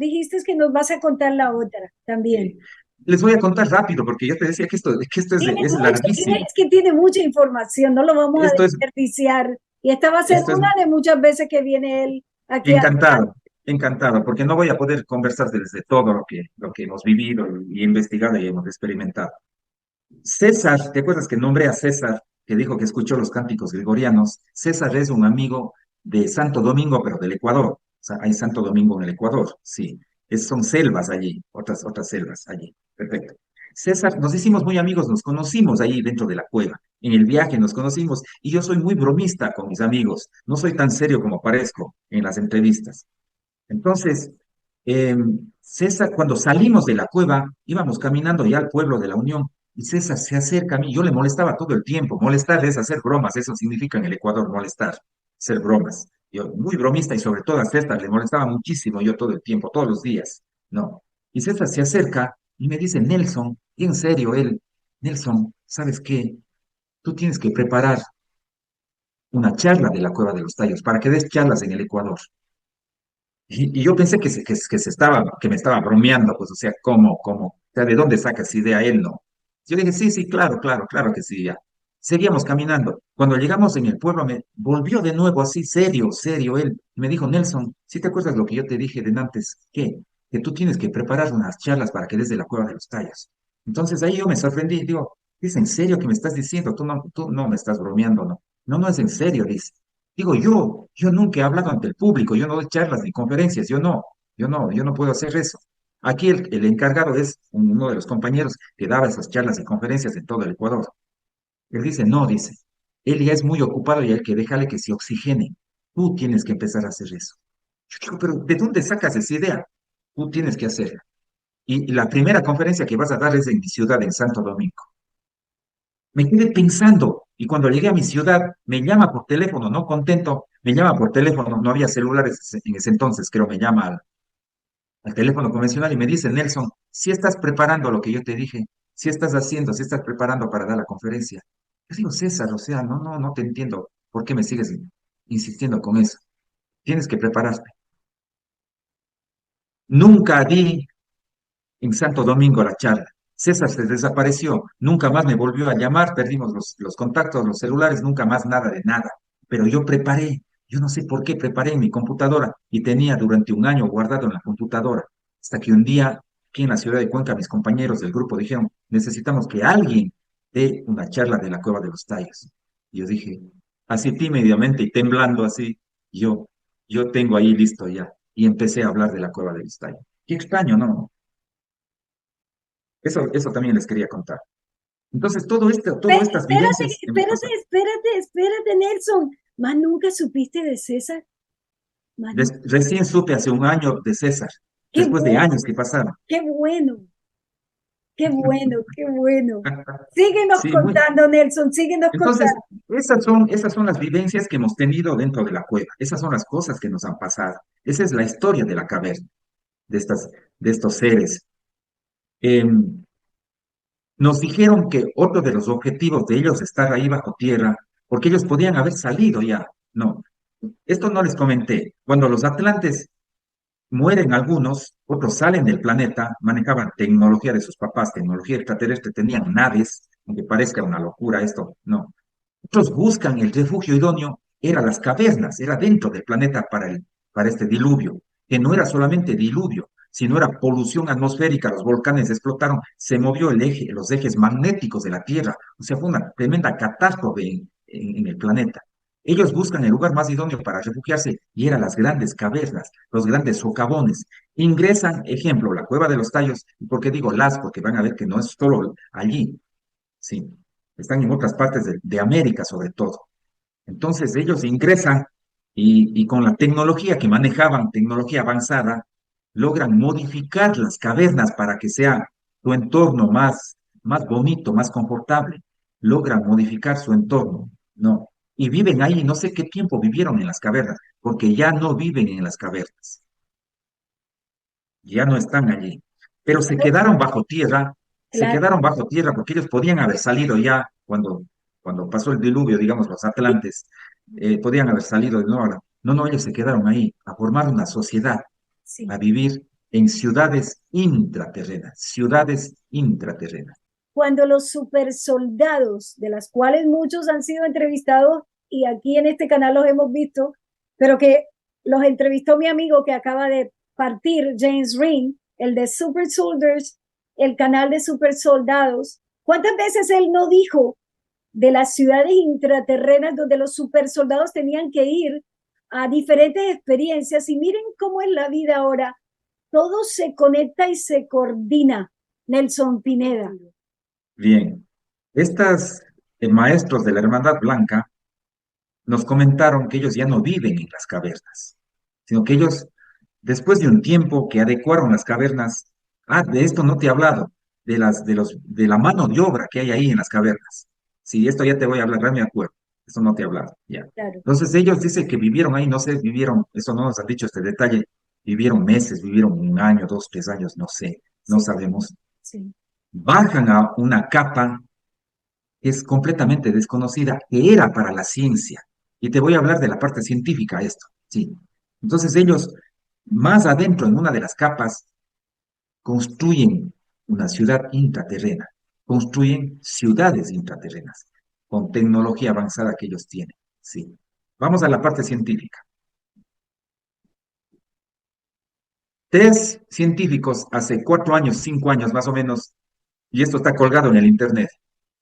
dijiste que nos vas a contar la otra también. Sí. Les voy a contar rápido porque yo te decía que esto es larguísimo. Es que tiene mucha información, no lo vamos a Esto es, desperdiciar. Y esta va a ser esto es una de muchas veces que viene él aquí a... encantado, encantado, porque no voy a poder conversar desde todo lo que hemos vivido y investigado y hemos experimentado. César, ¿te acuerdas que nombré a César, que dijo que escuchó los cánticos gregorianos? César es un amigo de Santo Domingo, pero del Ecuador. O sea, hay Santo Domingo en el Ecuador, sí. Son selvas allí, otras selvas allí. Perfecto. César, nos hicimos muy amigos, nos conocimos ahí dentro de la cueva. En el viaje nos conocimos y yo soy muy bromista con mis amigos. No soy tan serio como parezco en las entrevistas. Entonces, César, cuando salimos de la cueva, íbamos caminando ya al pueblo de la Unión y César se acerca a mí. Yo le molestaba todo el tiempo. Molestar es hacer bromas, eso significa en el Ecuador molestar, hacer bromas. Yo, muy bromista y sobre todo a César, le molestaba muchísimo yo todo el tiempo, todos los días. No. Y César se acerca y me dice, Nelson, y en serio él, Nelson, ¿sabes qué? Tú tienes que preparar una charla de la Cueva de los Tallos para que des charlas en el Ecuador. Y yo pensé que me estaba bromeando, pues, o sea, o sea, ¿de dónde saca esa idea él, no? Yo dije, sí, sí, claro, claro, claro que sí, ya. Seguíamos caminando. Cuando llegamos en el pueblo, me volvió de nuevo así, serio, serio, él. Y me dijo, Nelson, ¿sí te acuerdas lo que yo te dije de antes? ¿Qué? Que tú tienes que preparar unas charlas para que des de la Cueva de los Tallos. Entonces ahí yo me sorprendí y digo, ¿es en serio que me estás diciendo? Tú no me estás bromeando, ¿no? No, no es en serio, dice. Digo, yo nunca he hablado ante el público, yo no doy charlas ni conferencias, yo no puedo hacer eso. Aquí el encargado es uno de los compañeros que daba esas charlas y conferencias en todo el Ecuador. Él dice, no, dice, él ya es muy ocupado y hay que dejarle que se oxigene. Tú tienes que empezar a hacer eso. Yo digo, pero ¿de dónde sacas esa idea? Tú tienes que hacerla. Y la primera conferencia que vas a dar es en mi ciudad, en Santo Domingo. Me quedé pensando y cuando llegué a mi ciudad me llama por teléfono, no contento, me llama por teléfono, no había celulares en ese entonces, creo me llama al teléfono convencional y me dice, Nelson, si estás preparando lo que yo te dije, si estás haciendo, si estás preparando para dar la conferencia. Yo digo, César, o sea, no te entiendo, ¿por qué me sigues insistiendo con eso? Tienes que prepararte. Nunca di en Santo Domingo la charla. César se desapareció, nunca más me volvió a llamar, perdimos los contactos, los celulares, nunca más nada de nada. Pero yo preparé, yo no sé por qué preparé en mi computadora y tenía durante un año guardado en la computadora, hasta que un día aquí en la ciudad de Cuenca mis compañeros del grupo dijeron, necesitamos que alguien dé una charla de la Cueva de los Tallos. Y yo dije, así tímidamente y temblando así, yo, yo tengo ahí listo ya. Y empecé a hablar de la Cueva de los Tallos. Qué extraño, ¿no? Eso también les quería contar. Entonces, todas estas Espérate, vivencias que hemos espérate, pasado. espérate, espérate, Nelson. ¿Más nunca supiste de César? Más nunca. Recién supe hace un año de César, Qué después de bueno, años que pasaron. qué bueno, qué bueno, qué bueno. Síguenos Sí, muy. contando, Nelson, síguenos Entonces, contando. esas son las vivencias que hemos tenido dentro de la cueva. Esas son las cosas que nos han pasado. Esa es la historia de la caverna, de de estos seres. Em, Nos dijeron que otro de los objetivos de ellos es estar ahí bajo tierra, porque ellos podían haber salido ya. No, esto no les comenté. Cuando los atlantes mueren algunos, otros salen del planeta, manejaban tecnología de sus papás, tecnología extraterrestre, tenían naves, aunque parezca una locura esto, no. Otros buscan el refugio idóneo, era las cavernas, era dentro del planeta para este diluvio, que no era solamente diluvio, sino era polución atmosférica, los volcanes explotaron, se movió el eje, los ejes magnéticos de la Tierra, o sea, fue una tremenda catástrofe en el planeta. Ellos buscan el lugar más idóneo para refugiarse y eran las grandes cavernas, los grandes socavones. Ingresan, ejemplo, la Cueva de los Tallos, ¿por qué digo las? Porque van a ver que no es solo allí, sí, están en otras partes de América sobre todo. Entonces ellos ingresan y con la tecnología que manejaban, tecnología avanzada, logran modificar las cavernas para que sea su entorno más bonito, más confortable. Logran modificar su entorno, ¿no? Y viven ahí, no sé qué tiempo vivieron en las cavernas, porque ya no viven en las cavernas, ya no están allí. Pero se Claro, quedaron bajo tierra porque ellos podían haber salido ya cuando pasó el diluvio, digamos, los sí, atlantes, podían haber salido de nuevo. No, no, ellos se quedaron ahí a formar una sociedad, a sí. vivir en ciudades intraterrenas. Cuando los supersoldados, de las cuales muchos han sido entrevistados y aquí en este canal los hemos visto, pero que los entrevistó mi amigo que acaba de partir, James Reen, el de Super Soldiers, el canal de super soldados. ¿Cuántas veces él no dijo de las ciudades intraterrenas donde los super soldados tenían que ir a diferentes experiencias? Y miren cómo es la vida ahora. Todo se conecta y se coordina. Nelson Pineda. Bien, estas maestros de la Hermandad Blanca nos comentaron que ellos ya no viven en las cavernas, sino que ellos después de un tiempo que adecuaron las cavernas, de esto no te he hablado, de la mano de obra que hay ahí en las cavernas. Sí, esto ya te voy a hablar, ya me acuerdo. Esto no te he hablado, ya. claro, Entonces ellos dicen que vivieron ahí, no sé, vivieron, eso no nos han dicho este detalle, vivieron meses, vivieron un año, 2, 3 años, no sé, no sí, sabemos. sí, Bajan a una capa que es completamente desconocida, que era para la ciencia. Y te voy a hablar de la parte científica, esto, sí. Entonces ellos, más adentro, en una de las capas, construyen una ciudad intraterrena, construyen ciudades intraterrenas, con tecnología avanzada que ellos tienen, sí. Vamos a la parte científica. 3 científicos hace 4 años, 5 años más o menos, y esto está colgado en el internet,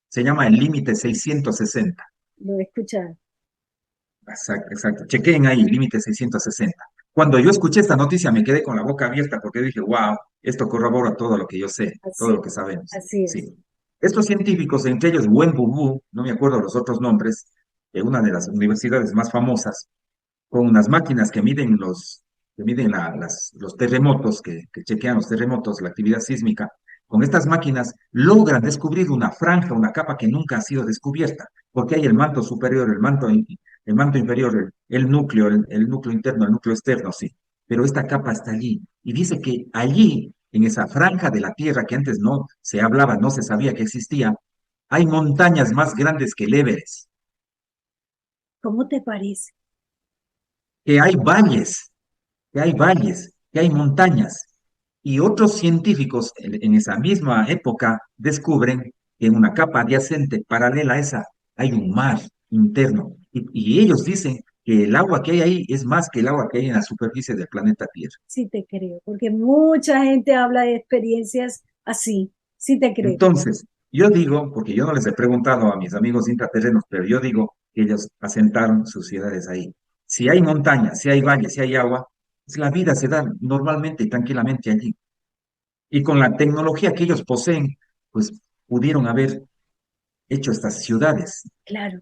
se llama el límite 660. lo he escuchado. Exacto, exacto. Chequen ahí, límite 660. Cuando yo escuché esta noticia me quedé con la boca abierta porque dije, wow, esto corrobora todo lo que yo sé, todo lo Así, que sabemos. así es. Sí. Estos científicos, entre ellos Wen Bubu, no me acuerdo los otros nombres, de una de las universidades más famosas, con unas máquinas que miden los terremotos, que chequean los terremotos, la actividad sísmica. Con estas máquinas logran descubrir una franja, una capa que nunca ha sido descubierta, porque hay el manto superior, el manto inferior, el núcleo, el núcleo interno, el núcleo externo, sí. Pero esta capa está allí. Y dice que allí, en esa franja de la Tierra que antes no se hablaba, no se sabía que existía, hay montañas más grandes que el Everest, ¿Cómo te parece? que hay valles que hay montañas. Y otros científicos en esa misma época descubren que en una capa adyacente, paralela a esa, hay un mar interno. Y ellos dicen que el agua que hay ahí es más que el agua que hay en la superficie del planeta Tierra. Sí te creo, porque mucha gente habla de experiencias así. Sí te creo. Entonces, yo digo, porque yo no les he preguntado a mis amigos intraterrenos, pero yo digo que ellos asentaron sus ciudades ahí. Si hay montañas, si hay valles, si hay agua, pues la vida se da normalmente y tranquilamente allí. Y con la tecnología que ellos poseen, pues pudieron haber hecho estas ciudades. Claro,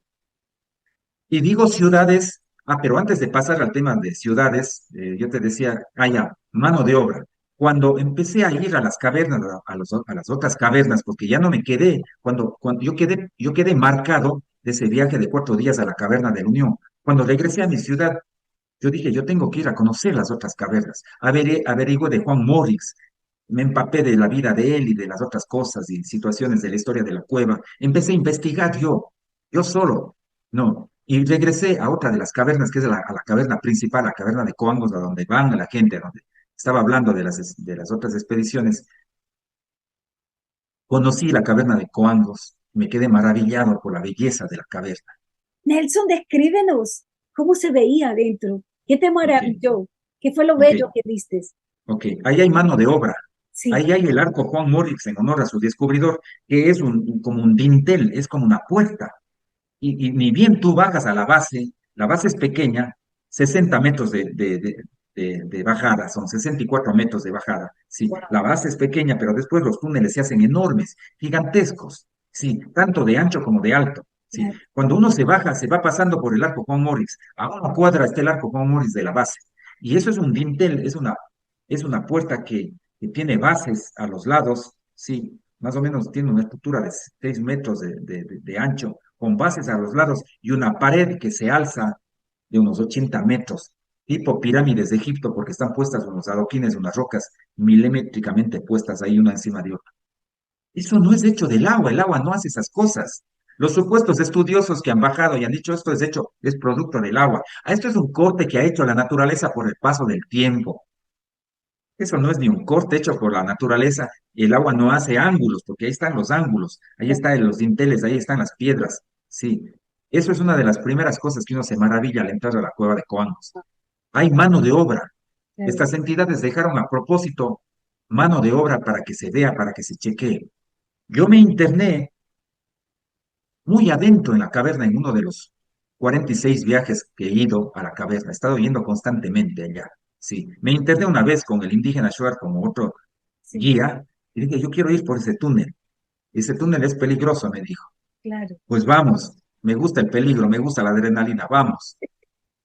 Y digo ciudades, pero antes de pasar al tema de ciudades, yo te decía, haya mano de obra. Cuando empecé a ir a las cavernas, a las otras cavernas, porque ya no me quedé, cuando yo quedé marcado de ese viaje de 4 días a la caverna de la Unión. Cuando regresé a mi ciudad, yo dije, yo tengo que ir a conocer las otras cavernas. Averigué de Juan Morris, me empapé de la vida de él y de las otras cosas y situaciones de la historia de la cueva. Empecé a investigar yo solo, no. Y regresé a otra de las cavernas, que es a la caverna principal, la caverna de Coangos, a donde van la gente, a donde estaba hablando de las otras expediciones. Conocí la caverna de Coangos, me quedé maravillado por la belleza de la caverna. Nelson, descríbenos cómo se veía adentro. ¿Qué te Ok, maravilló? ¿Qué fue lo ok. bello que viste? Ok, ahí hay mano de obra. Sí, Ahí hay el arco Juan Morris en honor a su descubridor, que es como un dintel, es como una puerta. Y ni bien tú bajas a la base es pequeña, 60 metros de bajada, son 64 metros de bajada. Sí, wow, la base es pequeña, pero después los túneles se hacen enormes, gigantescos, sí, tanto de ancho como de alto. Sí, claro, cuando uno se baja, se va pasando por el arco Juan Morris. A una cuadra está el arco Juan Morris de la base. Y eso es un dintel, es una puerta que tiene bases a los lados, sí, más o menos tiene una estructura de 6 metros de ancho, con bases a los lados y una pared que se alza de unos 80 metros, tipo pirámides de Egipto, porque están puestas unos adoquines, unas rocas milimétricamente puestas ahí una encima de otra. Eso no es hecho del agua, el agua no hace esas cosas. Los supuestos estudiosos que han bajado y han dicho esto es hecho, es producto del agua. Esto es un corte que ha hecho la naturaleza por el paso del tiempo. Eso no es ni un corte hecho por la naturaleza. El agua no hace ángulos, porque ahí están los ángulos, ahí claro, están los dinteles, ahí están las piedras. Sí, eso es una de las primeras cosas que uno se maravilla al entrar a la cueva de Coangos. Hay mano de obra. claro. Estas entidades dejaron a propósito mano de obra para que se vea, para que se chequee. Yo me interné muy adentro en la caverna en uno de los 46 viajes que he ido a la caverna. He estado yendo constantemente allá. Sí, me interné una vez con el indígena Shuar como otro Sí, guía y dije, yo quiero ir por ese túnel. Ese túnel es peligroso, me dijo. claro. Pues vamos, me gusta el peligro, me gusta la adrenalina, vamos.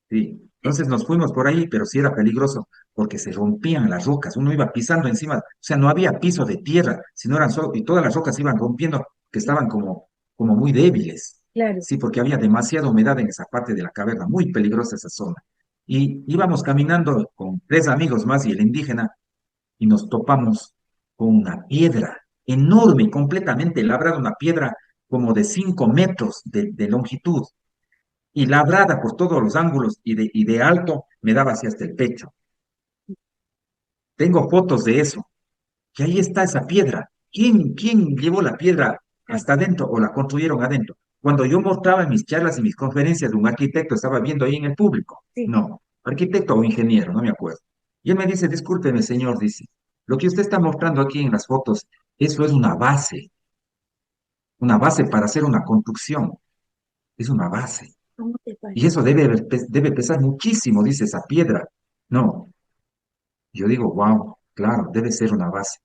Sí. Entonces nos fuimos por ahí, pero sí era peligroso porque se rompían las rocas, uno iba pisando encima, o sea, no había piso de tierra, sino eran solo, y todas las rocas iban rompiendo, que estaban como muy débiles, claro. sí, porque había demasiada humedad en esa parte de la caverna, muy peligrosa esa zona. Y íbamos caminando con tres amigos más y el indígena, y nos topamos con una piedra enorme, completamente labrada, una piedra como de 5 metros de longitud, y labrada por todos los ángulos y de alto me daba hacia hasta el pecho. Tengo fotos de eso, que ahí está esa piedra. ¿Quién llevó la piedra hasta adentro o la construyeron adentro? Cuando yo mostraba en mis charlas y mis conferencias de un arquitecto, estaba viendo ahí en el público. Sí. No, arquitecto o ingeniero, no me acuerdo. Y él me dice, discúlpeme, señor, dice, lo que usted está mostrando aquí en las fotos, eso es una base para hacer una construcción, es una base. ¿Cómo te Y parece? eso debe pesar muchísimo, dice esa piedra. No, yo digo, wow, claro, debe ser una base.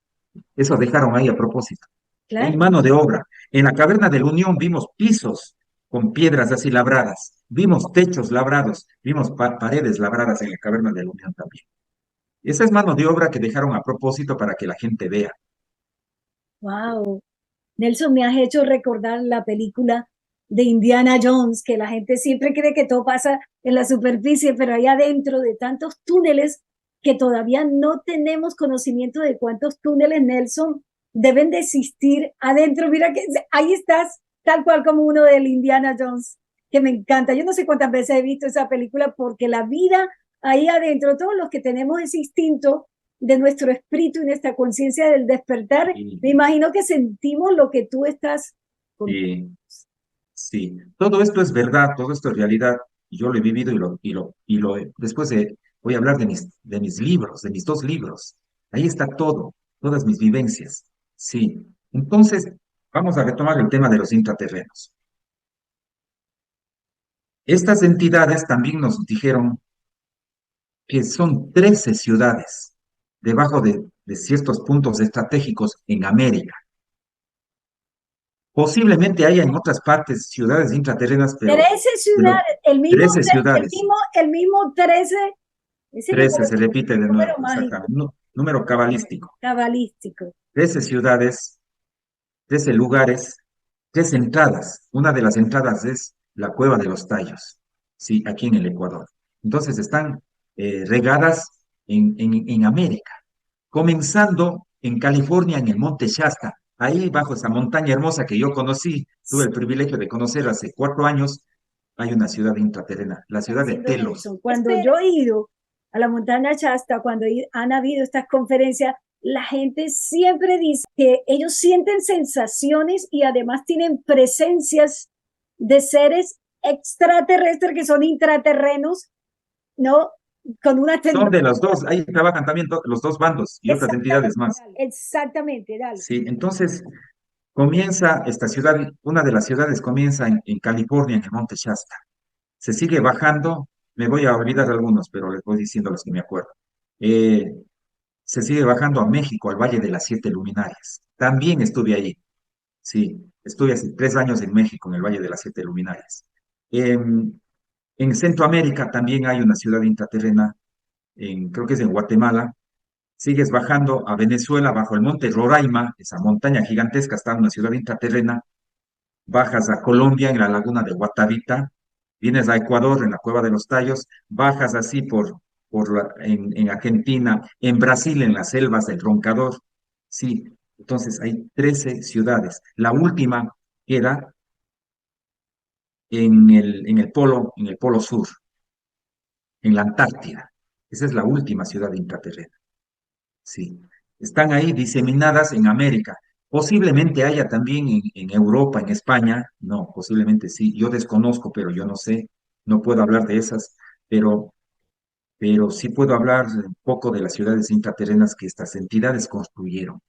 Eso dejaron ahí a propósito. Hay Claro. mano de obra. En la caverna de la Unión vimos pisos con piedras así labradas, vimos techos labrados, vimos paredes labradas en la caverna de la Unión también. Esa es mano de obra que dejaron a propósito para que la gente vea. Wow. Nelson, me has hecho recordar la película de Indiana Jones, que la gente siempre cree que todo pasa en la superficie, pero ahí adentro de tantos túneles que todavía no tenemos conocimiento de cuántos túneles, Nelson, deben de existir adentro. Mira que ahí estás, tal cual como uno del Indiana Jones, que me encanta. Yo no sé cuántas veces he visto esa película porque la vida ahí adentro, todos los que tenemos ese instinto de nuestro espíritu y nuestra conciencia del despertar, Y, me imagino que sentimos lo que tú estás contando. y sí, todo esto es verdad, todo esto es realidad. Y yo lo he vivido después voy a hablar de mis libros, de mis 2 libros. Ahí está todo, todas mis vivencias. Sí. Entonces, vamos a retomar el tema de los intraterrenos. Estas entidades también nos dijeron que son 13 ciudades debajo de ciertos puntos estratégicos en América. Posiblemente haya en otras partes ciudades intraterrenas, 13 pero ciudades, 13 ciudades, el mismo 13, ese 13 número, se repite de nuevo, número mágico, exactamente, número cabalístico. cabalístico. 13 ciudades, 13 lugares, 13 entradas. Una de las entradas es la Cueva de los Tallos, sí, aquí en el Ecuador. Entonces están regadas en América, comenzando en California, en el Monte Shasta. Ahí, bajo esa montaña hermosa que yo conocí, tuve el privilegio de conocer hace 4 años, hay una ciudad intraterrena, la Está ciudad de diciendo Telos. Nelson. Cuando yo he ido a la montaña Shasta, cuando han habido estas conferencias, la gente siempre dice que ellos sienten sensaciones y además tienen presencias de seres extraterrestres que son intraterrenos, ¿no? Con una Son de tecnología. los dos, ahí trabajan también los dos bandos y otras entidades Exactamente, más. dale. Exactamente, dale. Sí, entonces comienza esta ciudad, una de las ciudades comienza en California, en el Monte Shasta. Se sigue bajando, me voy a olvidar algunos, pero les voy diciendo los que me acuerdo. Eh, Se sigue bajando a México, al Valle de las Siete Luminarias. También estuve allí, sí, estuve hace 3 años en México, en el Valle de las Siete Luminarias. En Centroamérica también hay una ciudad intraterrena, creo que es en Guatemala. Sigues bajando a Venezuela, bajo el monte Roraima, esa montaña gigantesca, está una ciudad intraterrena. Bajas a Colombia, en la laguna de Guatavita. Vienes a Ecuador, en la Cueva de los Tallos. Bajas así en Argentina, en Brasil, en las selvas del Roncador. Sí, entonces hay 13 ciudades. La última queda en el polo sur, en la Antártida. Esa es la última ciudad intraterrena. Sí, están ahí diseminadas en América. Posiblemente haya también en Europa, en España. No, posiblemente sí. Yo desconozco, pero yo no sé. No puedo hablar de esas, pero, pero sí puedo hablar un poco de las ciudades intraterrenas que estas entidades construyeron.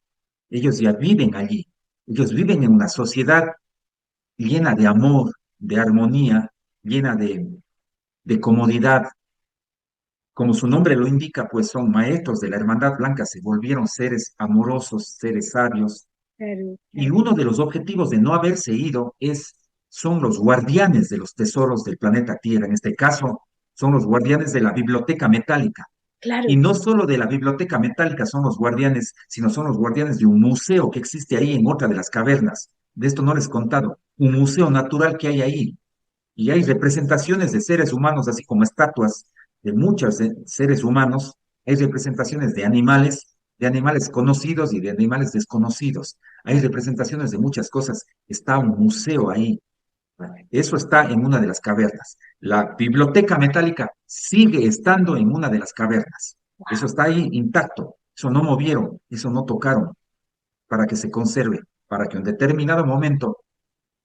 Ellos ya viven allí. Ellos viven en una sociedad llena de amor, de armonía, llena de comodidad. Como su nombre lo indica, pues son maestros de la Hermandad Blanca, se volvieron seres amorosos, seres sabios. Claro, Y claro. uno de los objetivos de no haberse ido son los guardianes de los tesoros del planeta Tierra. En este caso, son los guardianes de la biblioteca metálica. claro, Y no solo de la biblioteca metálica son los guardianes, sino son los guardianes de un museo que existe ahí en otra de las cavernas. De esto no les he contado. Un museo natural que hay ahí. Y hay representaciones de seres humanos, así como estatuas de muchos seres humanos. Hay representaciones de animales conocidos y de animales desconocidos. Hay representaciones de muchas cosas. Está un museo ahí. Eso está en una de las cavernas. La biblioteca metálica sigue estando en una de las cavernas. Eso está ahí intacto. Eso no movieron, eso no tocaron para que se conserve, para que en determinado momento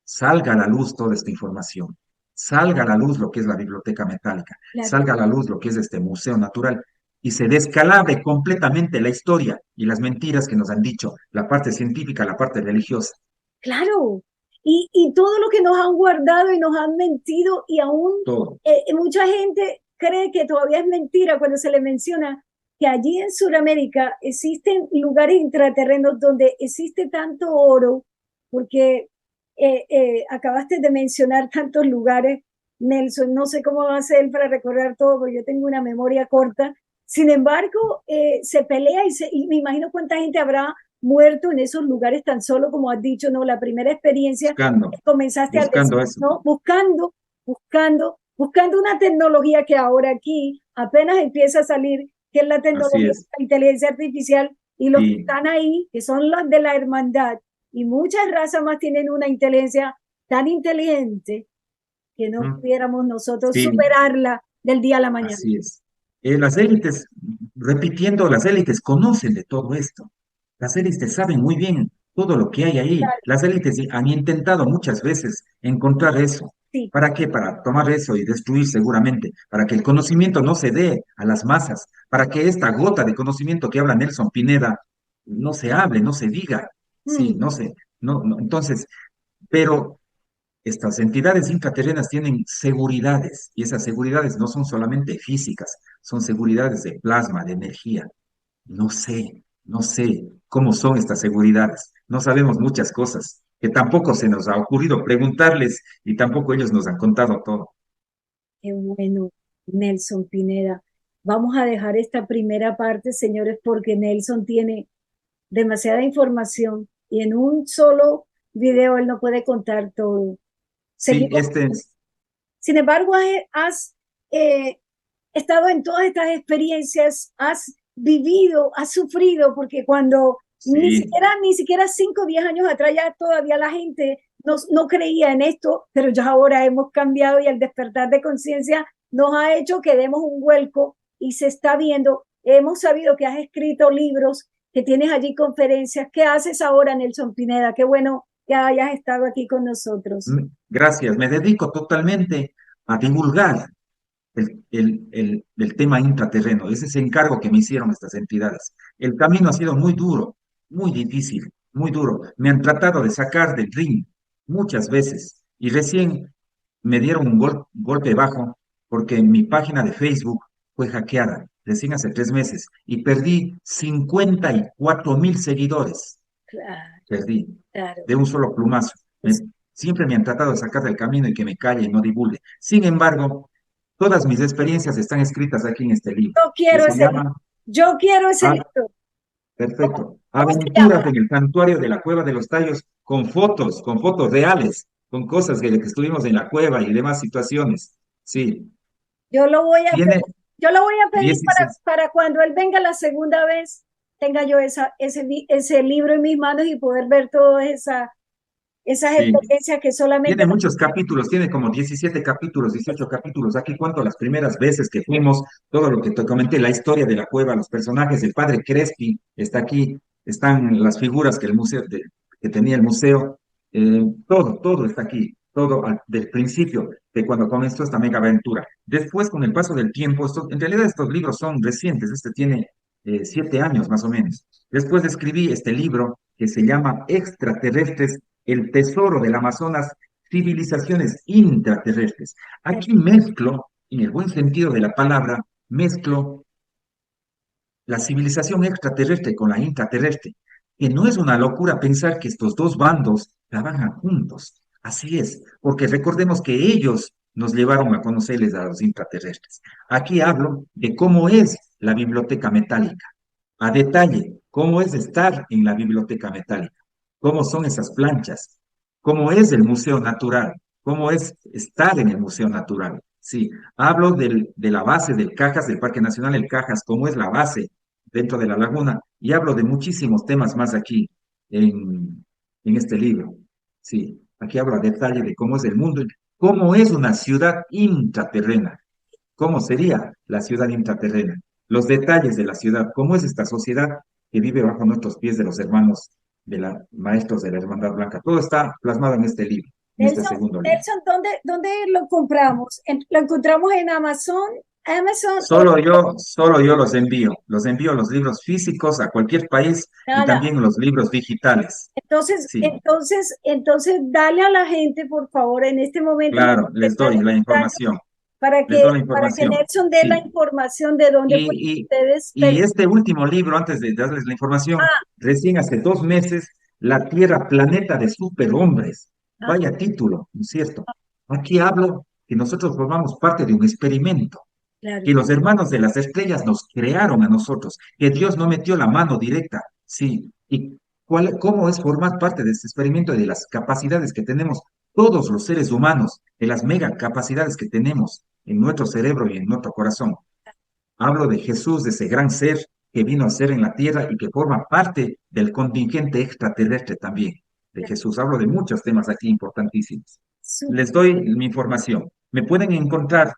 salga a la luz toda esta información, salga a la luz lo que es la biblioteca metálica, claro. salga a la luz lo que es este museo natural y se descalabre completamente la historia y las mentiras que nos han dicho, la parte científica, la parte religiosa, Claro, y todo lo que nos han guardado y nos han mentido y aún todo. mucha gente cree que todavía es mentira cuando se le menciona que allí en Sudamérica existen lugares intraterrenos donde existe tanto oro, porque acabaste de mencionar tantos lugares, Nelson, no sé cómo va a ser para recordar todo, porque yo tengo una memoria corta. Sin embargo, se pelea y me imagino cuánta gente habrá muerto en esos lugares tan solo como has dicho, ¿no? La primera experiencia Buscando, que comenzaste al decir, buscando eso. ¿no? Buscando una tecnología que ahora aquí apenas empieza a salir, que es la Así tecnología de es. la inteligencia artificial, y los que Y están ahí, que son los de la hermandad, y muchas razas más tienen una inteligencia tan inteligente que no mm, pudiéramos nosotros sí, superarla del día a la mañana. así es. Las élites, repitiendo, las élites conocen de todo esto. Las élites saben muy bien todo lo que hay ahí. Las élites han intentado muchas veces encontrar eso. Sí, ¿Para qué? Para tomar eso y destruir seguramente, para que el conocimiento no se dé a las masas, para que esta gota de conocimiento que habla Nelson Pineda no se hable, no se diga. Sí, mm, no sé, entonces, pero estas entidades intraterrenas tienen seguridades y esas seguridades no son solamente físicas, son seguridades de plasma, de energía. No sé cómo son estas seguridades. No sabemos muchas cosas que tampoco se nos ha ocurrido preguntarles y tampoco ellos nos han contado todo. qué bueno, Nelson Pineda. Vamos a dejar esta primera parte, señores, porque Nelson tiene demasiada información y en un solo video él no puede contar todo. Sí, Seguimos. este es, Sin embargo, has estado en todas estas experiencias, has vivido, has sufrido, porque cuando sí, ni siquiera 5 o 10 años atrás ya todavía la gente no creía en esto, pero ya ahora hemos cambiado y el despertar de conciencia nos ha hecho que demos un vuelco y se está viendo. Hemos sabido que has escrito libros, que tienes allí conferencias. ¿Qué haces ahora, Nelson Pineda? Qué bueno que hayas estado aquí con nosotros. gracias. Me dedico totalmente a divulgar el tema intraterreno. Ese es el encargo que me hicieron estas entidades. El camino ha sido muy duro, muy difícil, muy duro. Me han tratado de sacar del ring muchas veces y recién me dieron un golpe bajo porque mi página de Facebook fue hackeada recién hace 3 meses y perdí 54.000 seguidores. Claro, Perdí claro. de un solo plumazo. Siempre me han tratado de sacar del camino y que me calle y no divulgue. Sin embargo, todas mis experiencias están escritas aquí en este libro, Yo que quiero se ese llama, libro. Yo quiero ese ah, libro. perfecto, ¿Cómo se llama? Aventuras en el Santuario de la Cueva de los Tallos, con fotos reales, con cosas que estuvimos en la cueva y demás situaciones. Sí, Yo lo voy a pedir, tiene yo lo voy a pedir 16. para cuando él venga la segunda vez, tenga yo ese libro en mis manos y poder ver todas esas Sí, experiencias que solamente tiene muchos capítulos, tiene como 17 capítulos, 18 capítulos. Aquí cuento las primeras veces que fuimos, todo lo que te comenté, la historia de la cueva, los personajes, el padre Crespi está aquí, están las figuras que tenía el museo, todo está aquí, todo del principio, de cuando comenzó esta mega aventura. Después, con el paso del tiempo, en realidad estos libros son recientes, este tiene 7 años más o menos. Después escribí este libro que se llama Extraterrestres, el tesoro del Amazonas, civilizaciones intraterrestres. Aquí mezclo, en el buen sentido de la palabra, mezclo la civilización extraterrestre con la intraterrestre, que no es una locura pensar que estos dos bandos trabajan juntos. Así es, porque recordemos que ellos nos llevaron a conocerles a los intraterrestres. Aquí hablo de cómo es la biblioteca metálica. A detalle, cómo es estar en la biblioteca metálica, cómo son esas planchas, cómo es el Museo Natural, cómo es estar en el Museo Natural. Sí, hablo de la base del Cajas, del Parque Nacional El Cajas, cómo es la base dentro de la laguna, y hablo de muchísimos temas más aquí en este libro. Sí, aquí hablo a detalle de cómo es el mundo, cómo es una ciudad intraterrena, cómo sería la ciudad intraterrena, los detalles de la ciudad, cómo es esta sociedad que vive bajo nuestros pies de los hermanos de la maestros de la Hermandad Blanca. Todo está plasmado en este libro, en este Nelson, segundo libro. Nelson, ¿dónde lo compramos? ¿Lo encontramos en Amazon o Solo yo los envío los libros físicos a cualquier país y nada? también los libros digitales. Entonces, Sí, entonces, entonces, dale a la gente, por favor, en este momento nos claro, les están doy la escuchando información, para les doy la para que información. Nelson dé la Sí, información de dónde pueden Y, y, ustedes y pedir. este último libro, antes de darles la información, Ah, recién hace 2 meses, La Tierra, planeta de superhombres. ah, Vaya título, ¿no es cierto? Aquí hablo que nosotros formamos parte de un experimento, claro. que los hermanos de las estrellas nos crearon a nosotros, que Dios no metió la mano directa, sí. ¿Y cómo es formar parte de este experimento y de las capacidades que tenemos todos los seres humanos, de las mega capacidades que tenemos en nuestro cerebro y en nuestro corazón? Hablo de Jesús, de ese gran ser que vino a ser en la tierra y que forma parte del contingente extraterrestre también de Jesús. Hablo de muchos temas aquí importantísimos. Les doy mi información. Me pueden encontrar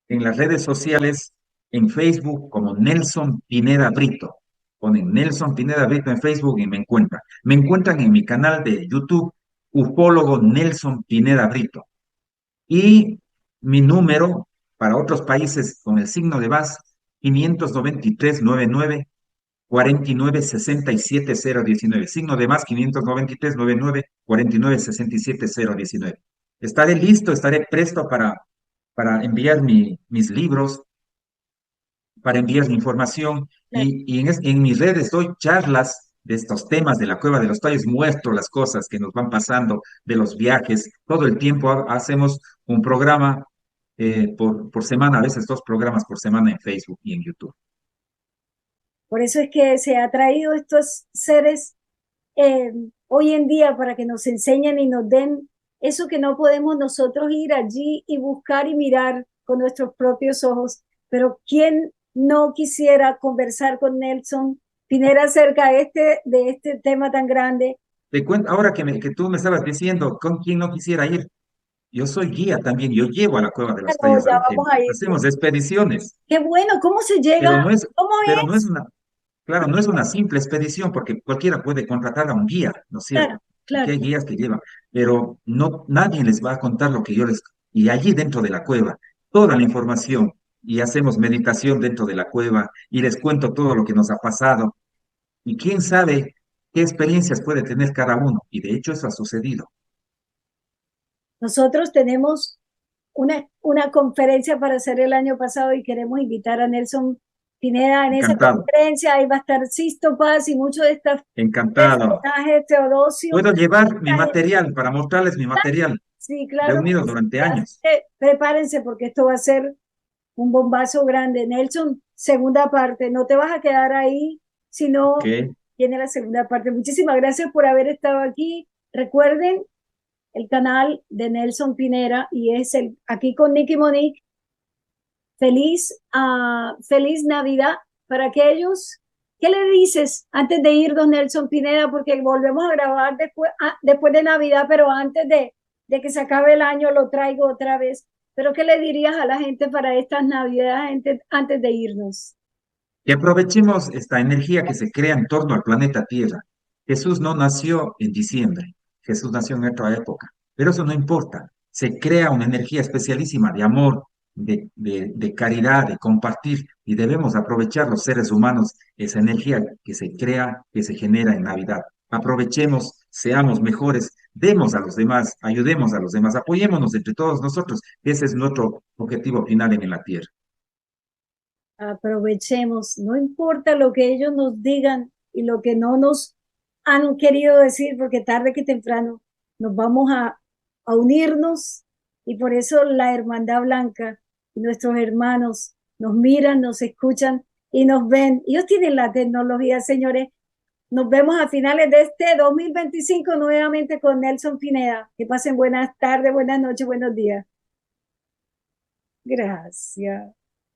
en las redes sociales, en Facebook como Nelson Pineda Brito. Ponen Nelson Pineda Brito en Facebook y me encuentran. Me encuentran en mi canal de YouTube, ufólogo Nelson Pineda Brito. Y mi número para otros países con el signo de más 593 99 49 67 019. Signo de más 593 99 49 67 019. Estaré listo, estaré presto para enviar mis libros, para enviar mi información en mis redes doy charlas de estos temas de la Cueva de los Tallos, muestro las cosas que nos van pasando de los viajes, todo el tiempo hacemos un programa por semana, a veces 2 programas por semana en Facebook y en YouTube. Por eso es que se ha traído estos seres eh, hoy en día para que nos enseñen y nos den eso que no podemos nosotros ir allí y buscar y mirar con nuestros propios ojos. Pero ¿quién no quisiera conversar con Nelson Pineda acerca de este tema tan grande? Te cuento, ahora que tú me estabas diciendo con quién no quisiera ir, yo soy guía también, yo llevo a la Cueva de los Bueno, Tallos a ya la vamos gente, a ir. hacemos expediciones, Qué bueno, ¿cómo se llega? pero no es, ¿Cómo pero no es es? una, claro, no es una simple expedición porque cualquiera puede contratar a un guía, ¿no es Claro, cierto? Aquí claro. hay guías que llevan, pero no, nadie les va a contar lo que yo les... Y allí dentro de la cueva, toda la información, y hacemos meditación dentro de la cueva, y les cuento todo lo que nos ha pasado, y quién sabe qué experiencias puede tener cada uno, y de hecho eso ha sucedido. Nosotros tenemos una conferencia para hacer el año pasado y queremos invitar a Nelson Pineda en esa Encantado, conferencia. Ahí va a estar Sisto Paz y muchos de estos encantado. personajes, Teodosio. Puedo llevar mi material para mostrarles mi material, Sí, claro reunido que sí. durante Así años. que prepárense porque esto va a ser un bombazo grande. Nelson, segunda parte. No te vas a quedar ahí, Ok, sino tiene la segunda parte. Muchísimas gracias por haber estado aquí. Recuerden el canal de Nelson Pineda y es aquí con Nicky Monique. Feliz Navidad para aquellos. ¿Qué le dices antes de ir, don Nelson Pineda? Porque volvemos a grabar después de Navidad, pero antes de que se acabe el año lo traigo otra vez. Pero ¿qué le dirías a la gente para estas Navidades antes de irnos? que aprovechemos esta energía que se crea en torno al planeta Tierra. Jesús no nació en diciembre, Jesús nació en otra época, pero eso no importa. Se crea una energía especialísima de amor, de caridad, de compartir, y debemos aprovechar los seres humanos esa energía que se crea, que se genera en Navidad. Aprovechemos, seamos mejores, demos a los demás, ayudemos a los demás, apoyémonos entre todos nosotros. Ese es nuestro objetivo final en la Tierra. Aprovechemos, no importa lo que ellos nos digan y lo que no nos han querido decir, porque tarde que temprano nos vamos a unirnos y por eso la Hermandad Blanca y nuestros hermanos nos miran, nos escuchan y nos ven. Ellos tienen la tecnología, señores. Nos vemos a finales de este 2025 nuevamente con Nelson Pineda. Que pasen buenas tardes, buenas noches, buenos días. Gracias.